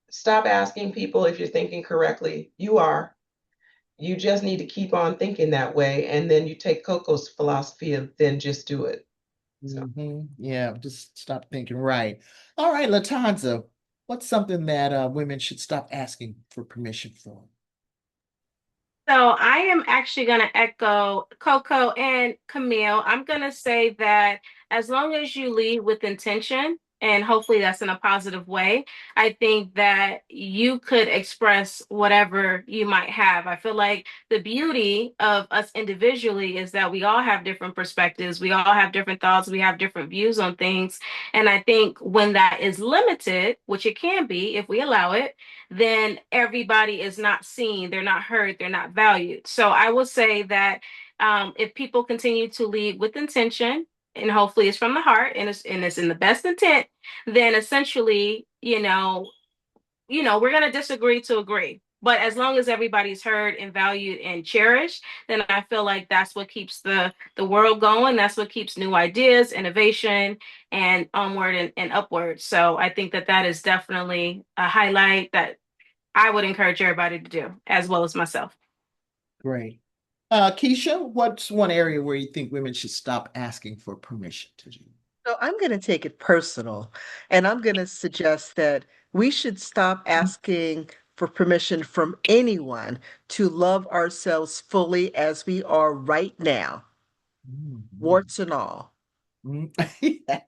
Speaker 2: stop asking people if you're thinking correctly. You are. You just need to keep on thinking that way. And then you take Coco's philosophy of then just do it. So
Speaker 1: Yeah, just stop thinking. Right. All right, Latanza, what's something that women should stop asking for permission for?
Speaker 4: So I am actually going to echo Coco and Camille. I'm going to say that as long as you lead with intention, and hopefully that's in a positive way, I think that you could express whatever you might have. I feel like the beauty of us individually is that we all have different perspectives, we all have different thoughts, we have different views on things. And I think when that is limited, which it can be if we allow it, then everybody is not seen, they're not heard, they're not valued. So I will say that if people continue to lead with intention, and hopefully it's from the heart and it's in the best intent, then essentially, we're gonna disagree to agree. But as long as everybody's heard and valued and cherished, then I feel like that's what keeps the world going. That's what keeps new ideas, innovation, and onward and upward. So I think that that is definitely a highlight that I would encourage everybody to do, as well as myself.
Speaker 1: Great. Keisha, what's one area where you think women should stop asking for permission to do?
Speaker 5: So I'm going to take it personal, and I'm going to suggest that we should stop asking for permission from anyone to love ourselves fully as we are right now,
Speaker 1: Mhm.
Speaker 5: warts and all.
Speaker 1: Mm.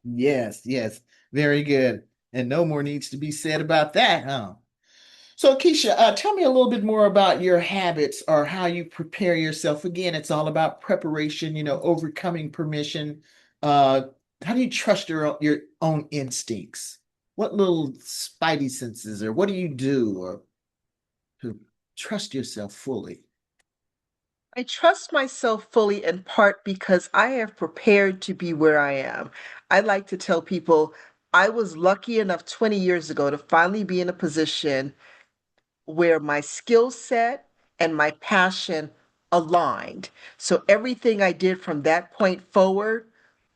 Speaker 1: Yes, yes, very good. And no more needs to be said about that, huh? So, Keisha, tell me a little bit more about your habits or how you prepare yourself. Again, it's all about preparation, overcoming permission. Uh, how do you trust your own instincts? What little spidey senses, or what do you do, or to trust yourself fully?
Speaker 5: I trust myself fully in part because I have prepared to be where I am. I like to tell people I was lucky enough 20 years ago to finally be in a position where my skill set and my passion aligned. So everything I did from that point forward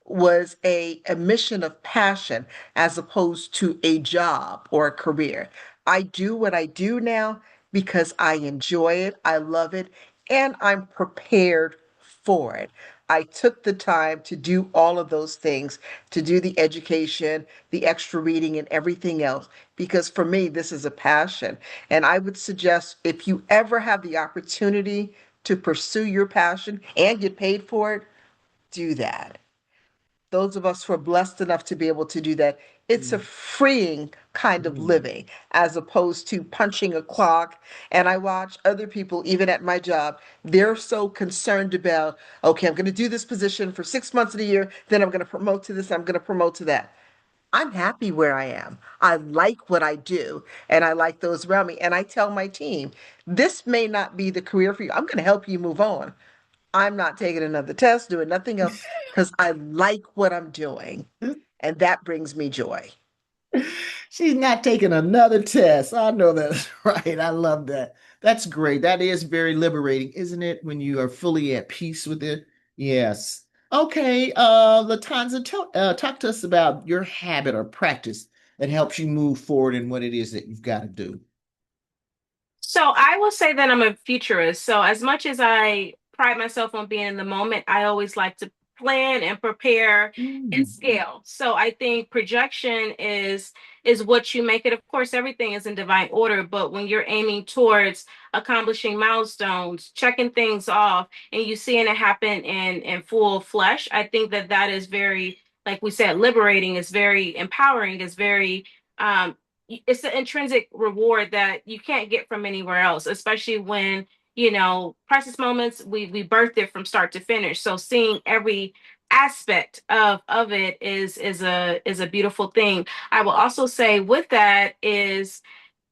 Speaker 5: was a mission of passion as opposed to a job or a career. I do what I do now because I enjoy it, I love it, and I'm prepared for it. I took the time to do all of those things, to do the education, the extra reading, and everything else, because for me, this is a passion. And I would suggest if you ever have the opportunity to pursue your passion and get paid for it, do that. Those of us who are blessed enough to be able to do that, it's a freeing kind of
Speaker 1: Mm.
Speaker 5: living as opposed to punching a clock. And I watch other people, even at my job, they're so concerned about, okay, I'm going to do this position for 6 months of the year, then I'm going to promote to this, I'm going to promote to that. I'm happy where I am. I like what I do, and I like those around me. And I tell my team, this may not be the career for you. I'm going to help you move on. I'm not taking another test, doing nothing else because I like what I'm doing. And that brings me joy.
Speaker 1: She's not taking another test. I know that's right. I love that. That's great. That is very liberating, isn't it? When you are fully at peace with it. Yes. Okay, Latanza, talk to us about your habit or practice that helps you move forward in what it is that you've got to do.
Speaker 4: So I will say that I'm a futurist. So as much as I pride myself on being in the moment, I always like to plan and prepare and
Speaker 1: Mm.
Speaker 4: scale. So I think projection is what you make it. Of course, everything is in divine order, but when you're aiming towards accomplishing milestones, checking things off, and you seeing it happen in full flesh, I think that that is very, like we said, liberating. Is very empowering. Is very um, it's the intrinsic reward that you can't get from anywhere else, especially when, Priceless Moments, we birthed it from start to finish. So seeing every aspect of it is a beautiful thing. I will also say with that is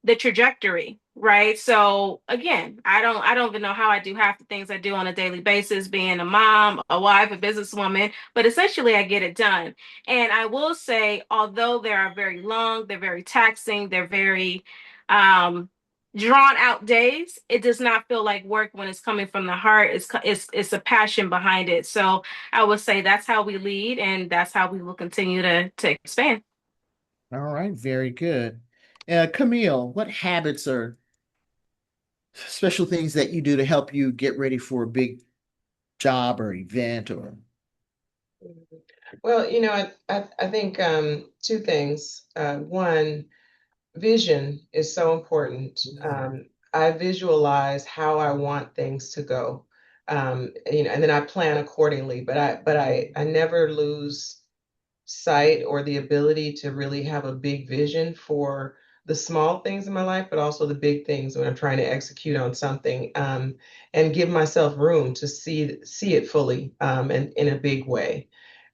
Speaker 4: the trajectory, right? So again, I don't even know how I do half the things I do on a daily basis, being a mom, a wife, a businesswoman, but essentially I get it done. And I will say, although they are very long, they're very taxing, they're very um drawn out days, it does not feel like work when it's coming from the heart. It's a passion behind it. So I would say that's how we lead, and that's how we will continue to expand.
Speaker 1: All right, very good. Camille, what habits or special things that you do to help you get ready for a big job or event or
Speaker 2: Well, I think two things. One, vision is so important. I visualize how I want things to go, and then I plan accordingly. But I never lose sight or the ability to really have a big vision for the small things in my life, but also the big things when I'm trying to execute on something, and give myself room to see it fully, and in a big way.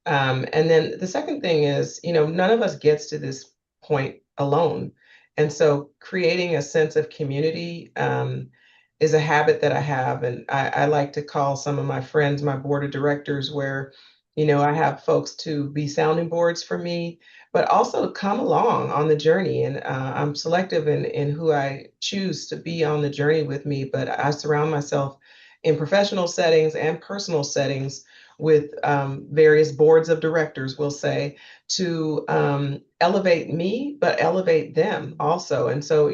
Speaker 2: And then the second thing is, none of us gets to this point alone. And so creating a sense of community, is a habit that I have. And I like to call some of my friends my board of directors, where, I have folks to be sounding boards for me, but also come along on the journey. And I'm selective in who I choose to be on the journey with me, but I surround myself in professional settings and personal settings with various boards of directors, we'll say, to elevate me, but elevate them also. And so,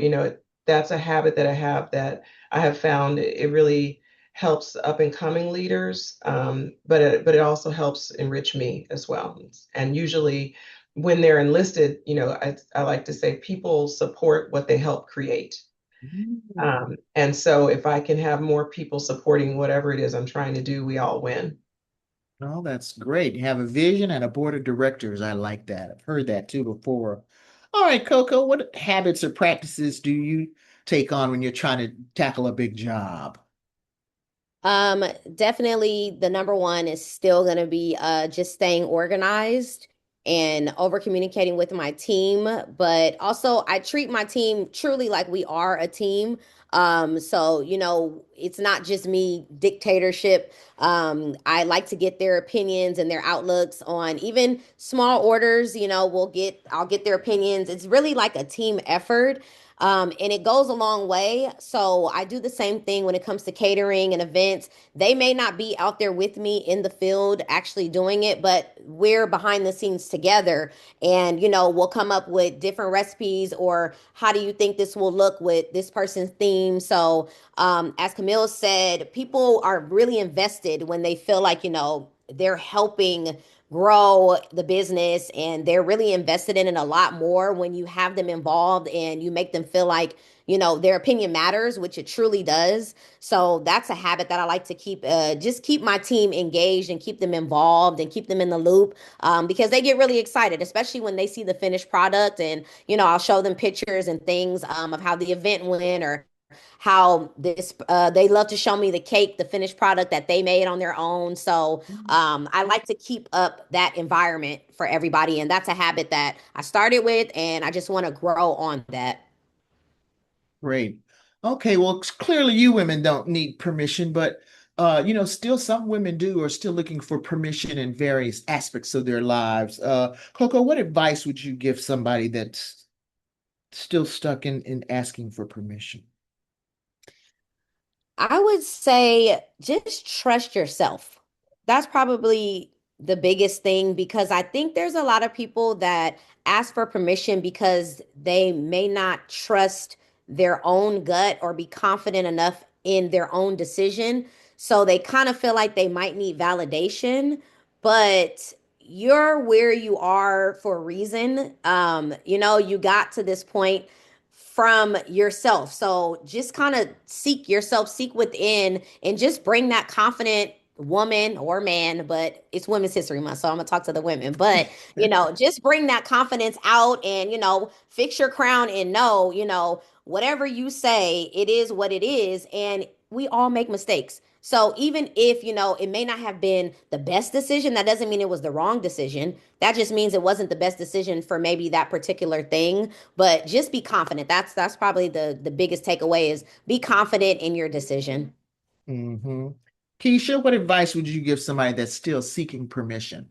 Speaker 2: that's a habit that I have, that I have found it really helps up and coming leaders, but it also helps enrich me as well. And usually, when they're enlisted, I like to say people support what they help create.
Speaker 1: Mm.
Speaker 2: And so, if I can have more people supporting whatever it is I'm trying to do, we all win.
Speaker 1: Oh, that's great. You have a vision and a board of directors. I like that. I've heard that too before. All right, Coco, what habits or practices do you take on when you're trying to tackle a big job?
Speaker 3: Um, Definitely the number one is still going to be just staying organized and over communicating with my team. But also, I treat my team truly like we are a team. So, it's not just me dictatorship. I like to get their opinions and their outlooks on even small orders. I'll get their opinions. It's really like a team effort. And it goes a long way. So I do the same thing when it comes to catering and events. They may not be out there with me in the field actually doing it, but we're behind the scenes together. And, we'll come up with different recipes, or how do you think this will look with this person's theme? So, as Camille said, people are really invested when they feel like, they're helping grow the business, and they're really invested in it a lot more when you have them involved and you make them feel like, their opinion matters, which it truly does. So that's a habit that I like to keep, just keep my team engaged and keep them involved and keep them in the loop, because they get really excited, especially when they see the finished product. And, I'll show them pictures and things, of how the event went, or how they love to show me the cake, the finished product that they made on their own. So I like to keep up that environment for everybody, and that's a habit that I started with, and I just want to grow on that.
Speaker 1: Great. Okay, well, clearly you women don't need permission, but still some women do are still looking for permission in various aspects of their lives. Coco, what advice would you give somebody that's still stuck in asking for permission?
Speaker 3: I would say just trust yourself. That's probably the biggest thing, because I think there's a lot of people that ask for permission because they may not trust their own gut or be confident enough in their own decision. So they kind of feel like they might need validation, but you're where you are for a reason. You got to this point from yourself. So just kind of seek yourself, seek within, and just bring that confident woman or man, but it's Women's History Month, so I'm gonna talk to the women. But just bring that confidence out, and fix your crown and know, whatever you say, it is what it is, and we all make mistakes. So even if it may not have been the best decision, that doesn't mean it was the wrong decision. That just means it wasn't the best decision for maybe that particular thing. But just be confident. That's probably the biggest takeaway, is be confident in your decision.
Speaker 1: Hmm. Keisha, what advice would you give somebody that's still seeking permission?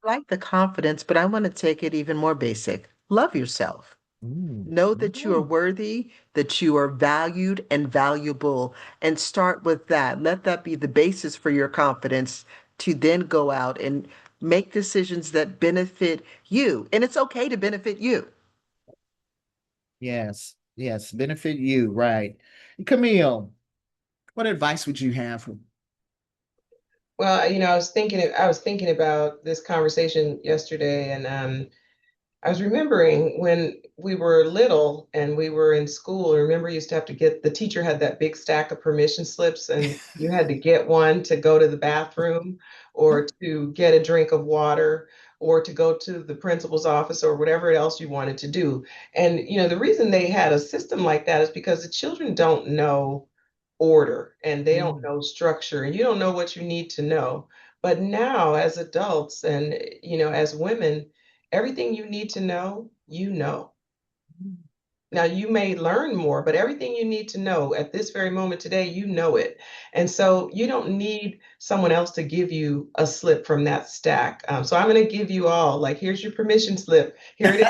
Speaker 5: I like the confidence, but I want to take it even more basic. Love yourself.
Speaker 1: Mm.
Speaker 5: Know that you are worthy, that you are valued and valuable, and start with that. Let that be the basis for your confidence to then go out and make decisions that benefit you. And it's okay to benefit you.
Speaker 1: Yes, yes, benefit you, right. Camille, what advice would you have for?
Speaker 2: Well, I was thinking about this conversation yesterday, and I was remembering when we were little and we were in school. Remember, you used to have to get, the teacher had that big stack of permission slips, and you had to get one to go to the bathroom, or to get a drink of water, or to go to the principal's office, or whatever else you wanted to do. And, the reason they had a system like that is because the children don't know order, and they don't
Speaker 1: Mm.
Speaker 2: know structure, and you don't know what you need to know. But now, as adults and, as women, everything you need to know, you know. Now, you may learn more, but everything you need to know at this very moment today, you know it. And so you don't need someone else to give you a slip from that stack. So I'm going to give you all, like, here's your permission slip. Here it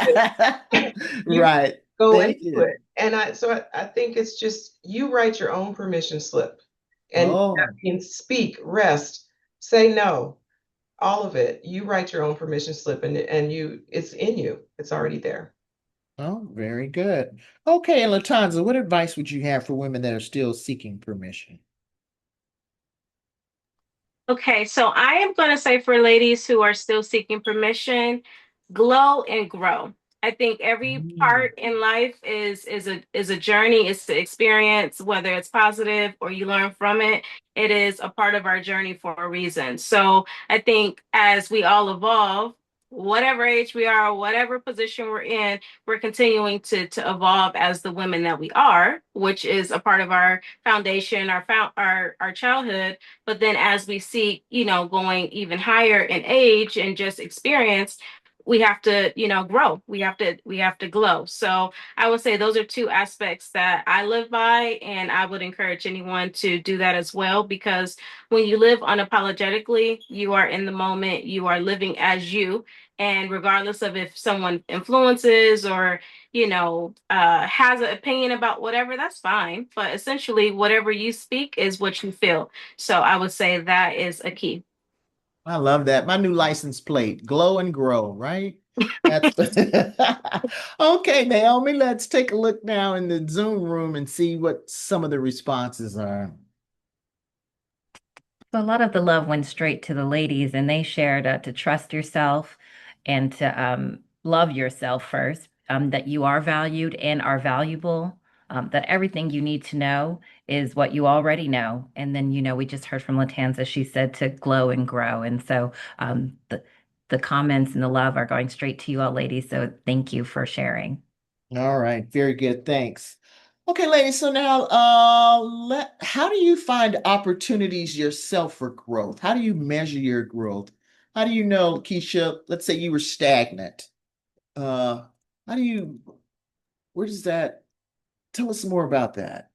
Speaker 2: is. You
Speaker 1: Right.
Speaker 2: go and
Speaker 1: Thank
Speaker 2: do
Speaker 1: you.
Speaker 2: it. And I think it's just you write your own permission slip. And that
Speaker 1: Oh,
Speaker 2: means speak, rest, say no, all of it. You write your own permission slip, and it's in you. It's already there.
Speaker 1: oh, very good. Okay, and Latanza, what advice would you have for women that are still seeking permission?
Speaker 4: Okay, so I am going to say, for ladies who are still seeking permission, glow and grow. I think every
Speaker 1: Mm.
Speaker 4: part in life is a journey, it's the experience, whether it's positive or you learn from it. It is a part of our journey for a reason. So I think as we all evolve, whatever age we are, whatever position we're in, we're continuing to evolve as the women that we are, which is a part of our foundation, our childhood. But then as we seek, going even higher in age and just experience, we have to, grow. We have to glow. So I would say those are two aspects that I live by, and I would encourage anyone to do that as well, because when you live unapologetically, you are in the moment, you are living as you. And regardless of if someone influences or, has an opinion about whatever, that's fine. But essentially, whatever you speak is what you feel. So I would say that is a key.
Speaker 1: I love that. My new license plate, glow and grow, right? That's okay, Naomi. Let's take a look now in the Zoom room and see what some of the responses are.
Speaker 6: So a lot of the love went straight to the ladies, and they shared to trust yourself and to love yourself first, that you are valued and are valuable, that everything you need to know is what you already know. And then, we just heard from Latanza, she said to glow and grow. And so the comments and the love are going straight to you all, ladies. So thank you for sharing.
Speaker 1: All right, very good. Thanks. Okay, ladies, so now how do you find opportunities yourself for growth? How do you measure your growth? How do you know, Keisha, let's say you were stagnant. Uh, how do you, where does that, tell us more about that?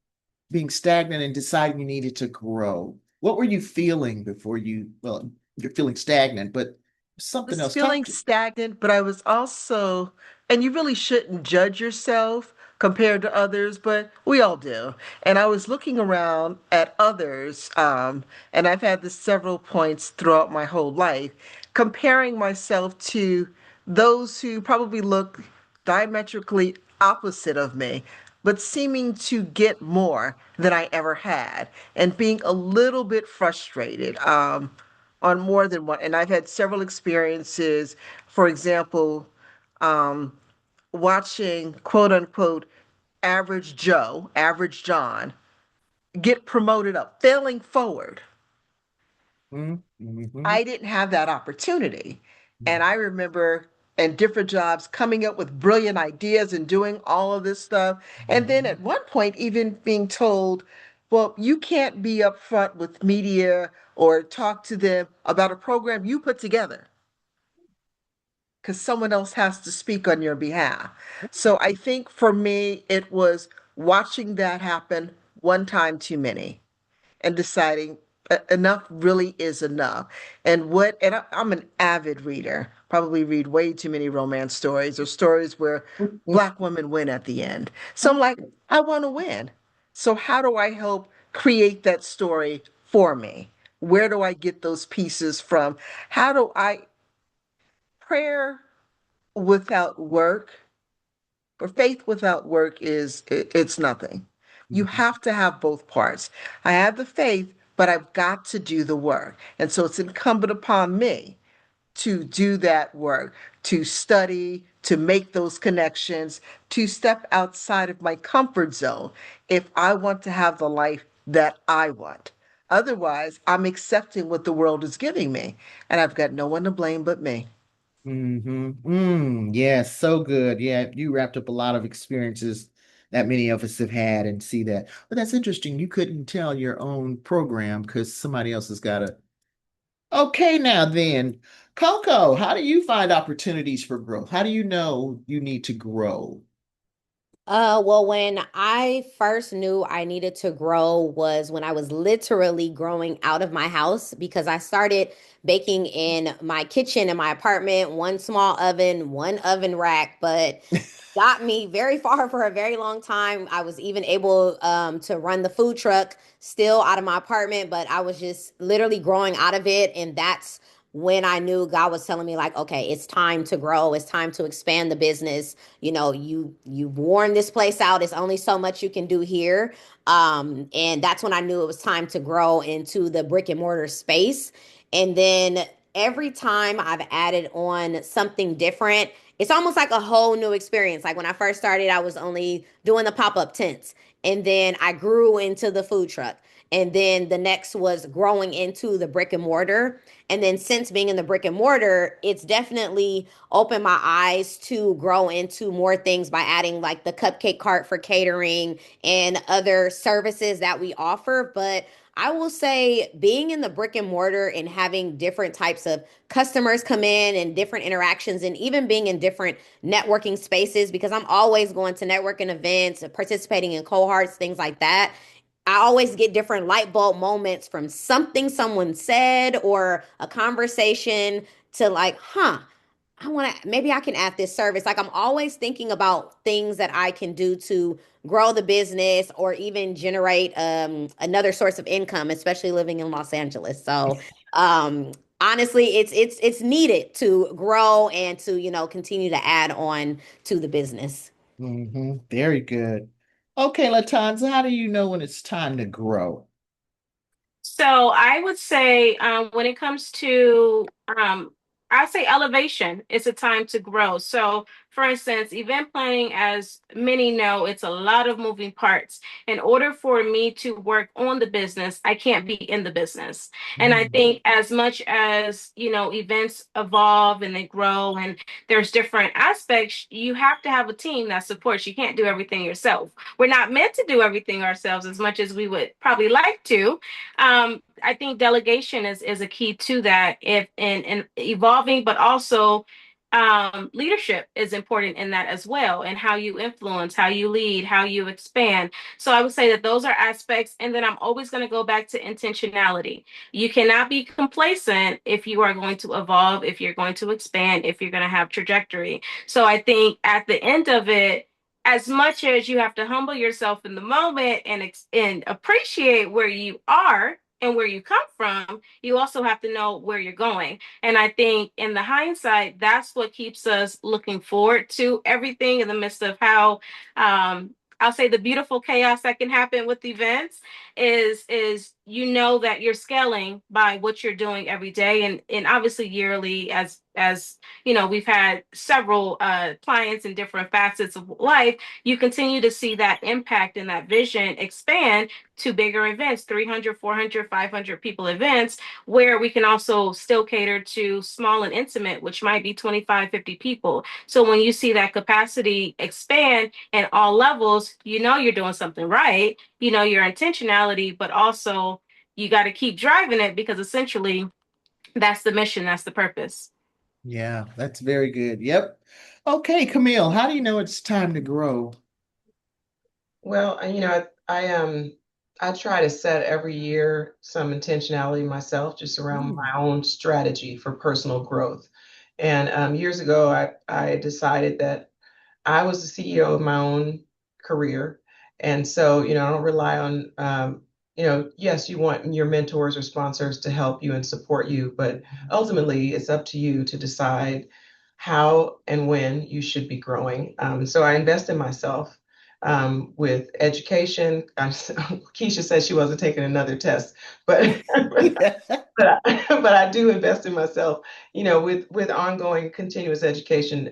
Speaker 1: Being stagnant and deciding you needed to grow. What were you feeling before well, you're feeling stagnant, but something
Speaker 5: Was
Speaker 1: else.
Speaker 5: feeling stagnant, but I was also, and you really shouldn't judge yourself compared to others, but we all do. And I was looking around at others, and I've had this several points throughout my whole life, comparing myself to those who probably look diametrically opposite of me, but seeming to get more than I ever had, and being a little bit frustrated. On more than one. And I've had several experiences, for example, um, watching quote unquote average Joe, average John get promoted up, failing forward.
Speaker 1: Mm-hmm.
Speaker 5: I didn't have that opportunity. And I remember in different jobs coming up with brilliant ideas and doing all of this stuff. And then at one point, even being told, well, you can't be upfront with media or talk to them about a program you put together because someone else has to speak on your behalf. So I think for me, it was watching that happen one time too many and deciding enough really is enough. And I'm an avid reader, probably read way too many romance stories or stories where Black women win at the end. So I'm like, I want to win. So how do I help create that story for me? Where do I get those pieces from? How do I prayer without work or faith without work it's nothing. You have to have both parts. I have the faith, but I've got to do the work. And so it's incumbent upon me to do that work, to study, to make those connections, to step outside of my comfort zone if I want to have the life that I want. Otherwise, I'm accepting what the world is giving me, and I've got no one to blame but me.
Speaker 1: Mm-hmm. Yeah, so good. Yeah, you wrapped up a lot of experiences that many of us have had and see that. But that's interesting. You couldn't tell your own program because somebody else has got it. Okay, now then, Coco, how do you find opportunities for growth? How do you know you need to grow?
Speaker 3: Well, when I first knew I needed to grow was when I was literally growing out of my house because I started baking in my kitchen in my apartment, one small oven, one oven rack, but got me very far for a very long time. I was even able to run the food truck still out of my apartment, but I was just literally growing out of it. And that's when I knew God was telling me, like, okay, it's time to grow. It's time to expand the business. You've worn this place out. It's only so much you can do here. And that's when I knew it was time to grow into the brick and mortar space. And then every time I've added on something different, it's almost like a whole new experience. Like when I first started, I was only doing the pop-up tents. And then I grew into the food truck. And then the next was growing into the brick and mortar. And then since being in the brick and mortar, it's definitely opened my eyes to grow into more things by adding like the cupcake cart for catering and other services that we offer. But I will say being in the brick and mortar and having different types of customers come in and different interactions and even being in different networking spaces because I'm always going to networking events, participating in cohorts, things like that. I always get different light bulb moments from something someone said or a conversation to like, huh, I want to, maybe I can add this service. Like I'm always thinking about things that I can do to grow the business or even generate another source of income, especially living in Los Angeles. So um, honestly, it's needed to grow and to, continue to add on to the business.
Speaker 1: Very good. Okay, Latanza, how do you know when it's time to grow?
Speaker 4: So I would say when it comes to, I'd say elevation, it's a time to grow. So for instance, event planning, as many know, it's a lot of moving parts. In order for me to work on the business, I can't be in the business. And I
Speaker 1: Mm.
Speaker 4: think as much as, events evolve and they grow and there's different aspects, you have to have a team that supports. You can't do everything yourself. We're not meant to do everything ourselves as much as we would probably like to. I think delegation is a key to that if in evolving, but also leadership is important in that as well, and how you influence, how you lead, how you expand. So I would say that those are aspects. And then I'm always going to go back to intentionality. You cannot be complacent if you are going to evolve, if you're going to expand, if you're going to have trajectory. So I think at the end of it, as much as you have to humble yourself in the moment and appreciate where you are and where you come from, you also have to know where you're going. And I think in the hindsight, that's what keeps us looking forward to everything in the midst of how I'll say the beautiful chaos that can happen with events is that you're scaling by what you're doing every day and obviously yearly as we've had several clients in different facets of life. You continue to see that impact and that vision expand to bigger events, 300, 400, 500 people events, where we can also still cater to small and intimate, which might be 25, 50 people. So when you see that capacity expand at all levels, you're doing something right, your intentionality, but also you got to keep driving it because essentially that's the mission, that's the purpose.
Speaker 1: Yeah, that's very good. Yep. Okay, Camille, how do you know it's time to grow?
Speaker 2: Well, I try to set every year some intentionality myself just around
Speaker 1: Mm.
Speaker 2: my own strategy for personal growth. And years ago, I decided that I was the CEO of my own career. And so, I don't rely on, yes, you want your mentors or sponsors to help you and support you, but ultimately it's up to you to decide how and when you should be growing. So I invest in myself with education. Keisha said she wasn't taking another test, but but I do invest in myself, with ongoing continuous education.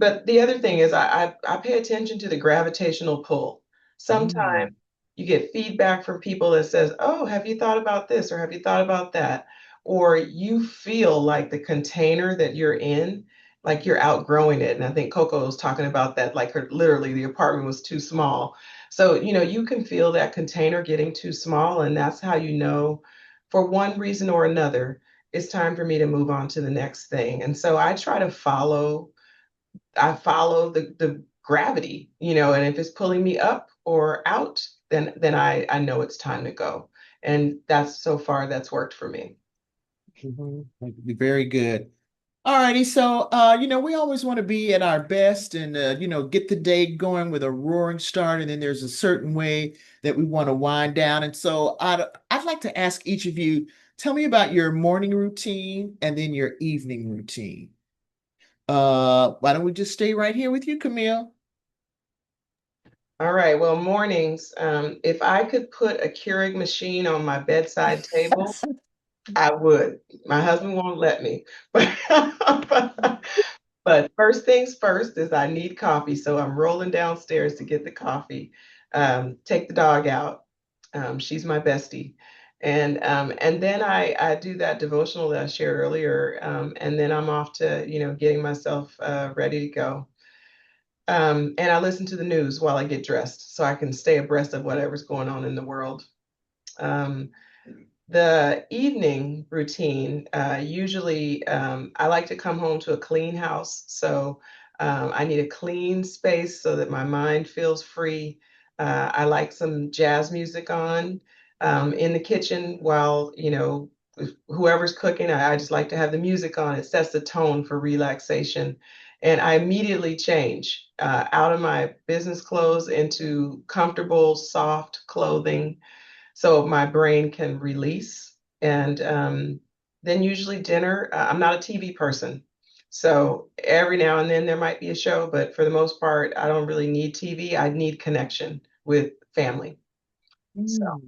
Speaker 2: But the other thing is I pay attention to the gravitational pull. Sometimes
Speaker 1: Mm.
Speaker 2: you get feedback from people that says, "Oh, have you thought about this or have you thought about that?" Or you feel like the container that you're in, like you're outgrowing it. And I think Coco was talking about that, like her literally the apartment was too small. So, you can feel that container getting too small, and that's how you know for one reason or another, it's time for me to move on to the next thing. And so I follow the gravity, and if it's pulling me up or out, then I know it's time to go. And that's so far that's worked for me.
Speaker 1: Mhm. Very good. All righty, so we always want to be at our best and get the day going with a roaring start, and then there's a certain way that we want to wind down. And so I'd like to ask each of you, tell me about your morning routine and then your evening routine. Why don't we just stay right here with you, Camille?
Speaker 2: All right, well, mornings, if I could put a Keurig machine on my bedside table, I would. My husband won't let me. But first things first is I need coffee. So I'm rolling downstairs to get the coffee, take the dog out. She's my bestie. And then I do that devotional that I shared earlier. And then I'm off to, getting myself ready to go. And I listen to the news while I get dressed so I can stay abreast of whatever's going on in the world. The evening routine, usually I like to come home to a clean house. So I need a clean space so that my mind feels free. I like some jazz music on in the kitchen while, whoever's cooking. I just like to have the music on. It sets the tone for relaxation. And I immediately change out of my business clothes into comfortable, soft clothing so my brain can release. And then usually dinner, I'm not a TV person. So every now and then there might be a show, but for the most part, I don't really need TV. I need connection with family. So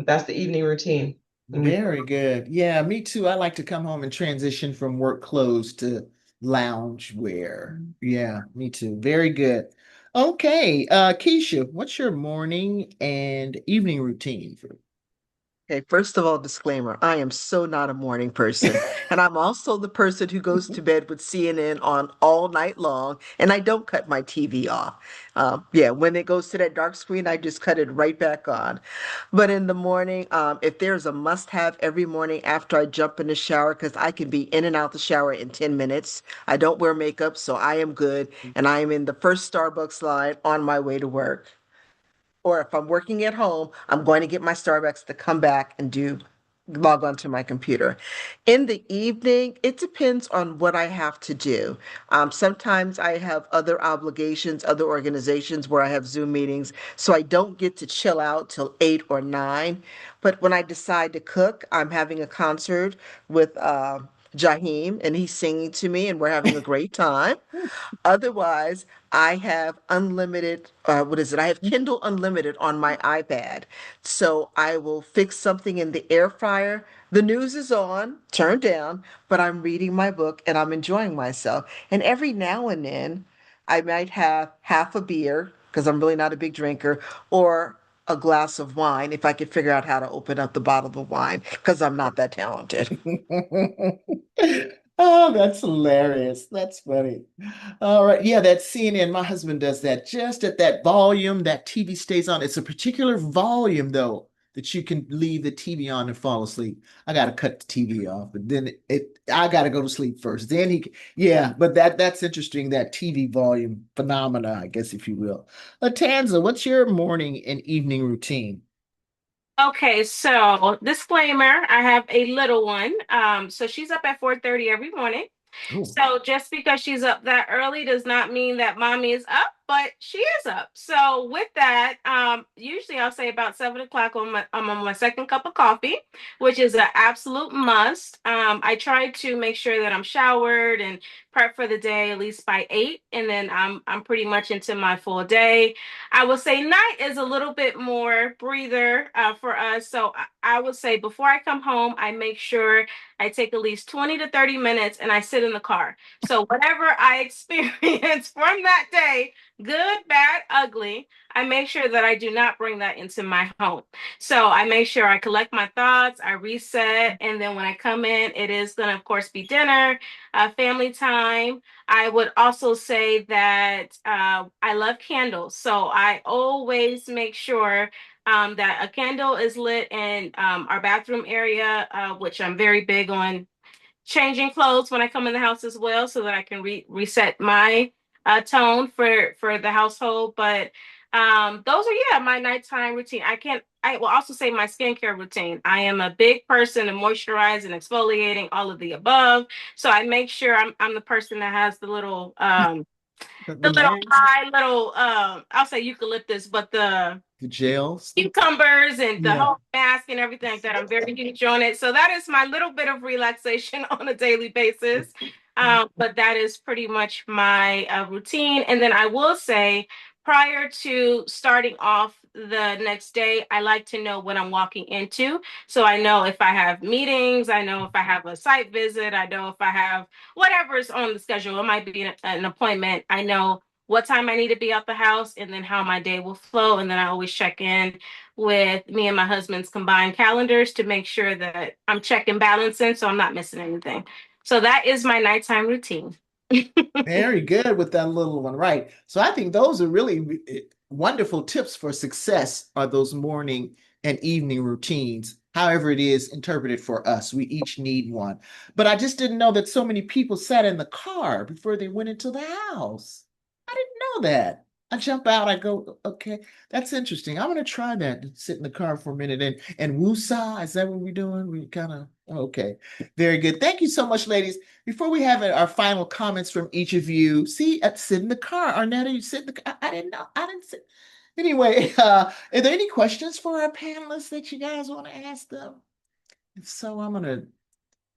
Speaker 2: that's the evening routine.
Speaker 1: Very good. Yeah, me too. I like to come home and transition from work clothes to lounge wear. Yeah, me too. Very good. Okay, Keisha, what's your morning and evening routine for?
Speaker 5: Okay, first of all, disclaimer, I am so not a morning person. And I'm also the person who goes to bed with CNN on all night long, and I don't cut my TV off. Yeah, when it goes to that dark screen, I just cut it right back on. But in the morning, if there's a must-have every morning after I jump in the shower, because I can be in and out the shower in 10 minutes. I don't wear makeup, so I am good, and I am in the first Starbucks line on my way to work. Or if I'm working at home, I'm going to get my Starbucks to come back and log onto my computer. In the evening, it depends on what I have to do. Sometimes I have other obligations, other organizations where I have Zoom meetings, so I don't get to chill out till 8 or 9. But when I decide to cook, I'm having a concert with Jaheim, and he's singing to me, and we're having a great time. Otherwise, I have unlimited, what is it? I have Kindle Unlimited on my iPad. So I will fix something in the air fryer. The news is on, turned down, but I'm reading my book and I'm enjoying myself. And every now and then, I might have half a beer, because I'm really not a big drinker, or a glass of wine if I could figure out how to open up the bottle of wine, because I'm not that talented.
Speaker 1: Oh, that's hilarious. That's funny. All right. Yeah, that CNN, my husband does that just at that volume that TV stays on. It's a particular volume, though, that you can leave the TV on and fall asleep. I got to cut the TV off, but then I got to go to sleep first. Then yeah, but that's interesting, that TV volume phenomena, I guess, if you will. Tanza, what's your morning and evening routine?
Speaker 4: Okay, so disclaimer, I have a little one. So she's up at 4:30 every morning.
Speaker 1: Oh.
Speaker 4: So just because she's up that early does not mean that mommy is up, but she is up. So with that, usually I'll say about 7 o'clock I'm on my second cup of coffee, which is an absolute must. I try to make sure that I'm showered and prep for the day at least by 8, and then I'm pretty much into my full day. I would say night is a little bit more breather for us. So I would say before I come home, I make sure I take at least 20 to 30 minutes and I sit in the car. So whatever I experience from that day, good, bad, ugly, I make sure that I do not bring that into my home. So I make sure I collect my thoughts, I reset, and then when I come in, it is going to, of course, be dinner, family time. I would also say that I love candles. So I always make sure that a candle is lit in our bathroom area, which I'm very big on changing clothes when I come in the house as well, so that I can reset my tone for the household. But those are, yeah, my nighttime routine. I will also say my skincare routine. I am a big person of moisturizing, exfoliating, all of the above. So I make sure I'm the person that has
Speaker 1: The
Speaker 4: the little
Speaker 1: mask,
Speaker 4: high little I'll say eucalyptus, but the
Speaker 1: the gels.
Speaker 4: cucumbers and the
Speaker 1: Yeah.
Speaker 4: whole mask and everything like that. I'm very huge on it. So that is my little bit of relaxation on a daily basis. But that is pretty much my routine. And then I will say, prior to starting off the next day, I like to know what I'm walking into. So I know if I have meetings, I know if I have a site visit, I know if I have whatever's on the schedule. It might be an appointment. I know what time I need to be out the house and then how my day will flow. And then I always check in with me and my husband's combined calendars to make sure that I'm checking balancing so I'm not missing anything. So that is my nighttime routine.
Speaker 1: Very good with that little one, right? So I think those are really wonderful tips for success, are those morning and evening routines. However it is interpreted for us, we each need one. But I just didn't know that so many people sat in the car before they went into the house. I didn't know that. I jump out, I go, okay, that's interesting. I'm gonna try that. Sit in the car for a minute and woosah. Is that what we're doing? We kind of okay. Very good. Thank you so much, ladies. Before we have our final comments from each of you, see, sit in the car. Arnetta, you sit in the car. I didn't know. I didn't sit. Anyway, are there any questions for our panelists that you guys want to ask them? If so, I'm gonna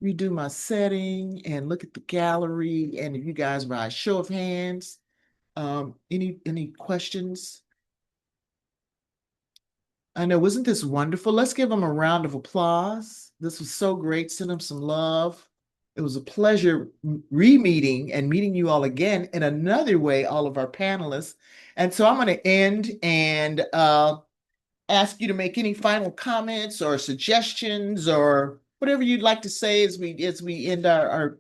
Speaker 1: redo my setting and look at the gallery. And if you guys by show of hands, any questions? I know, wasn't this wonderful? Let's give them a round of applause. This was so great. Send them some love. It was a pleasure re-meeting and meeting you all again in another way, all of our panelists. And so I'm going to end and ask you to make any final comments or suggestions or whatever you'd like to say as we end our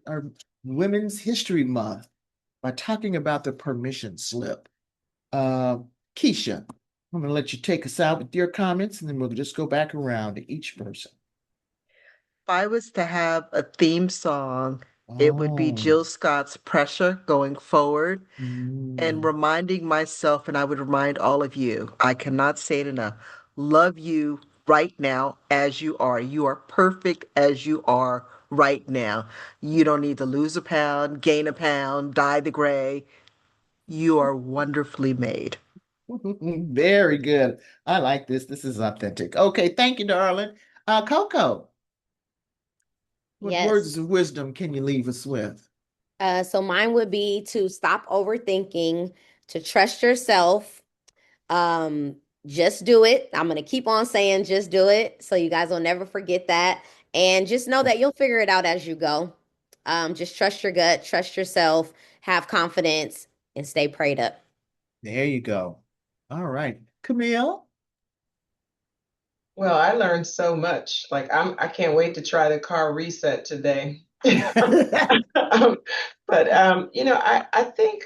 Speaker 1: Women's History Month by talking about the permission slip. Keisha, I'm going to let you take us out with your comments, and then we'll just go back around to each person.
Speaker 5: If I was to have a theme song, it would be
Speaker 1: Oh,
Speaker 5: Jill Scott's Pressure going forward and
Speaker 1: mm.
Speaker 5: reminding myself, and I would remind all of you, I cannot say it enough, love you right now as you are. You are perfect as you are right now. You don't need to lose a pound, gain a pound, dye the gray. You are wonderfully made.
Speaker 1: Very good. I like this. This is authentic. Okay, thank you, darling. Coco, what words
Speaker 3: Yes.
Speaker 1: of wisdom can you leave us with?
Speaker 3: So mine would be to stop overthinking, to trust yourself. Um, just do it. I'm gonna keep on saying just do it, so you guys will never forget that. And just know that you'll figure it out as you go. Just trust your gut, trust yourself, have confidence, and stay prayed up.
Speaker 1: There you go. All right. Camille?
Speaker 2: Well, I learned so much. Like I can't wait to try the car reset today. But I think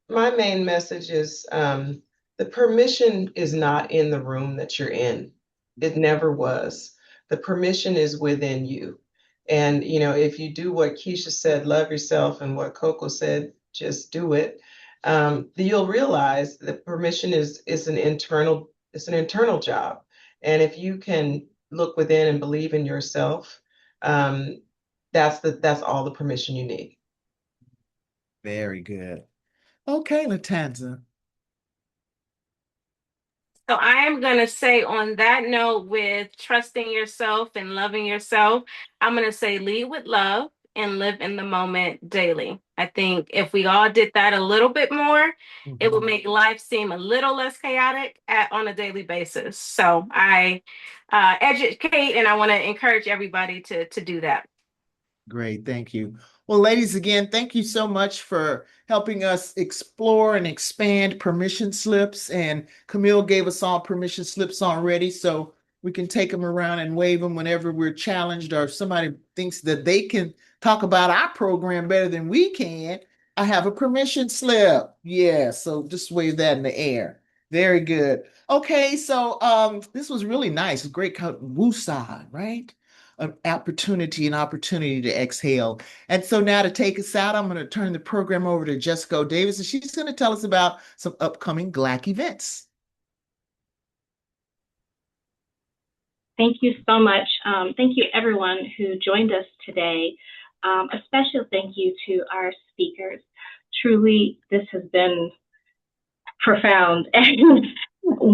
Speaker 2: my main message is the permission is not in the room that you're in. It never was. The permission is within you. And if you do what Keisha said, love yourself, and what Coco said, just do it. You'll realize that permission is an internal job. And if you can look within and believe in yourself, um, that's all the permission you need.
Speaker 1: Very good. Okay, Latanza.
Speaker 4: So I am going to say on that note, with trusting yourself and loving yourself, I'm going to say lead with love and live in the moment daily. I think if we all did that a little bit more, it would make life seem a little less chaotic on a daily basis. So I educate and I want to encourage everybody to do that.
Speaker 1: Great, thank you. Well, ladies, again, thank you so much for helping us explore and expand permission slips. And Camille gave us all permission slips already, so we can take them around and wave them whenever we're challenged or if somebody thinks that they can talk about our program better than we can. I have a permission slip. Yeah, so just wave that in the air. Very good. Okay, so this was really nice. Great woosah, right? An opportunity to exhale. And so now to take us out, I'm going to turn the program over to Jessica Davis, and she's going to tell us about some upcoming GLAAACC events.
Speaker 7: Thank you so much. Thank you everyone who joined us today. A special thank you to our speakers. Truly, this has been profound. And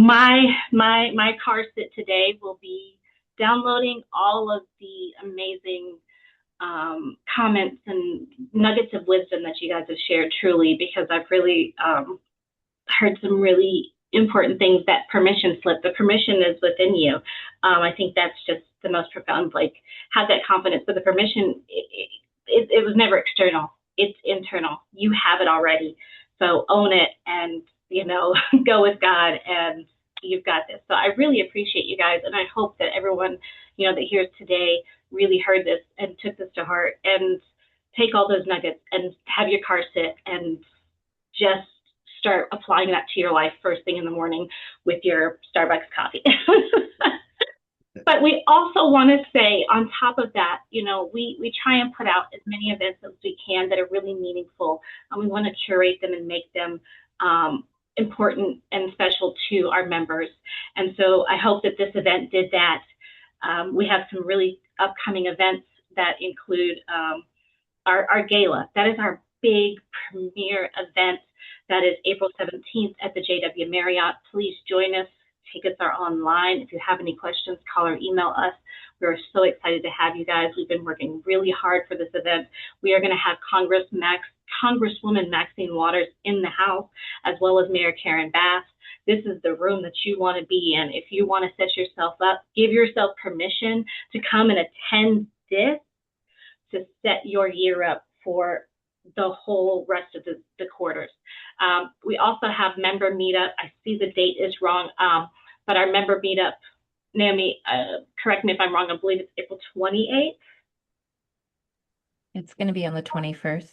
Speaker 7: my car sit today will be downloading all of the amazing comments and nuggets of wisdom that you guys have shared, truly, because I've really heard some really important things. That permission slip, the permission is within you. I think that's just the most profound, like, have that confidence. But the permission, it was never external. It's internal. You have it already. So own it and, go with God, and you've got this. So I really appreciate you guys. And I hope that everyone, that hears today really heard this and took this to heart and take all those nuggets and have your car sit and just start applying that to your life first thing in the morning with your Starbucks coffee. But we also want to say, on top of that, we try and put out as many events as we can that are really meaningful, and we want to curate them and make them important and special to our members. And so I hope that this event did that. We have some really upcoming events that include our gala. That is our big premier event. That is April 17th at the JW Marriott. Please join us. Tickets are online. If you have any questions, call or email us. We're so excited to have you guys. We've been working really hard for this event. We are going to have Congresswoman Maxine Waters in the house, as well as Mayor Karen Bass. This is the room that you want to be in. If you want to set yourself up, give yourself permission to come and attend this to set your year up for the whole rest of the quarters. We also have member meetup. I see the date is wrong, but our member meetup, Naomi, correct me if I'm wrong, I believe it's April 28th.
Speaker 6: It's going to be on the 21st.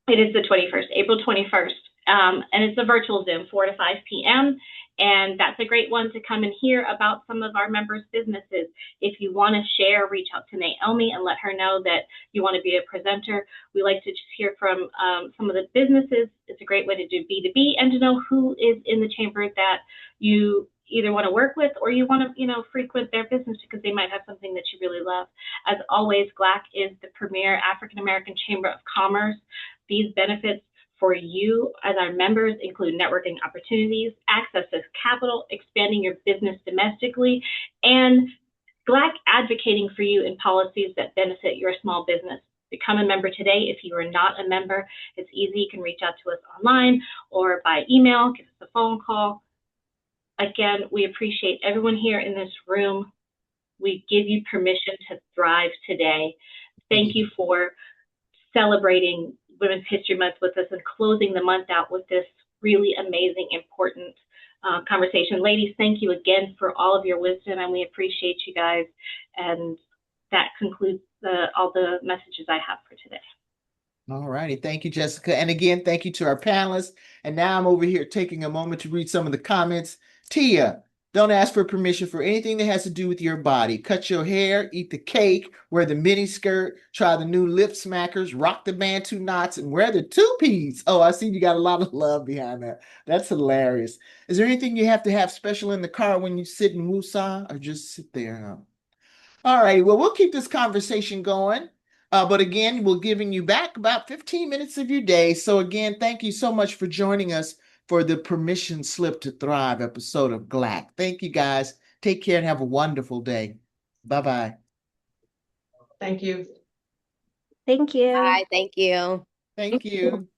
Speaker 7: It is the 21st, April 21st. And it's a virtual Zoom, 4 to 5 p.m. And that's a great one to come and hear about some of our members' businesses. If you want to share, reach out to Naomi and let her know that you want to be a presenter. We like to just hear from some of the businesses. It's a great way to do B2B and to know who is in the chamber that you either want to work with or you want to, frequent their business because they might have something that you really love. As always, GLAAACC is the premier African American Chamber of Commerce. These benefits for you as our members include networking opportunities, access to capital, expanding your business domestically, and GLAAACC advocating for you in policies that benefit your small business. Become a member today. If you are not a member, it's easy. You can reach out to us online or by email, give us a phone call. Again, we appreciate everyone here in this room. We give you permission to thrive today. Thank you for celebrating Women's History Month with us and closing the month out with this really amazing, important conversation. Ladies, thank you again for all of your wisdom, and we appreciate you guys. And that concludes all the messages I have for today.
Speaker 1: All righty. Thank you, Jessica. And again, thank you to our panelists. And now I'm over here taking a moment to read some of the comments. Tia, don't ask for permission for anything that has to do with your body. Cut your hair, eat the cake, wear the mini skirt, try the new lip smackers, rock the Bantu knots, and wear the two-piece. Oh, I see you got a lot of love behind that. That's hilarious. Is there anything you have to have special in the car when you sit in Woosah, or just sit there? Huh? All right. Well, we'll keep this conversation going. But again, we're giving you back about 15 minutes of your day. So again, thank you so much for joining us for the Permission Slip to Thrive episode of GLAAACC. Thank you, guys. Take care and have a wonderful day. Bye-bye.
Speaker 2: Thank you.
Speaker 3: Thank you. Bye. Thank you.
Speaker 1: Thank you.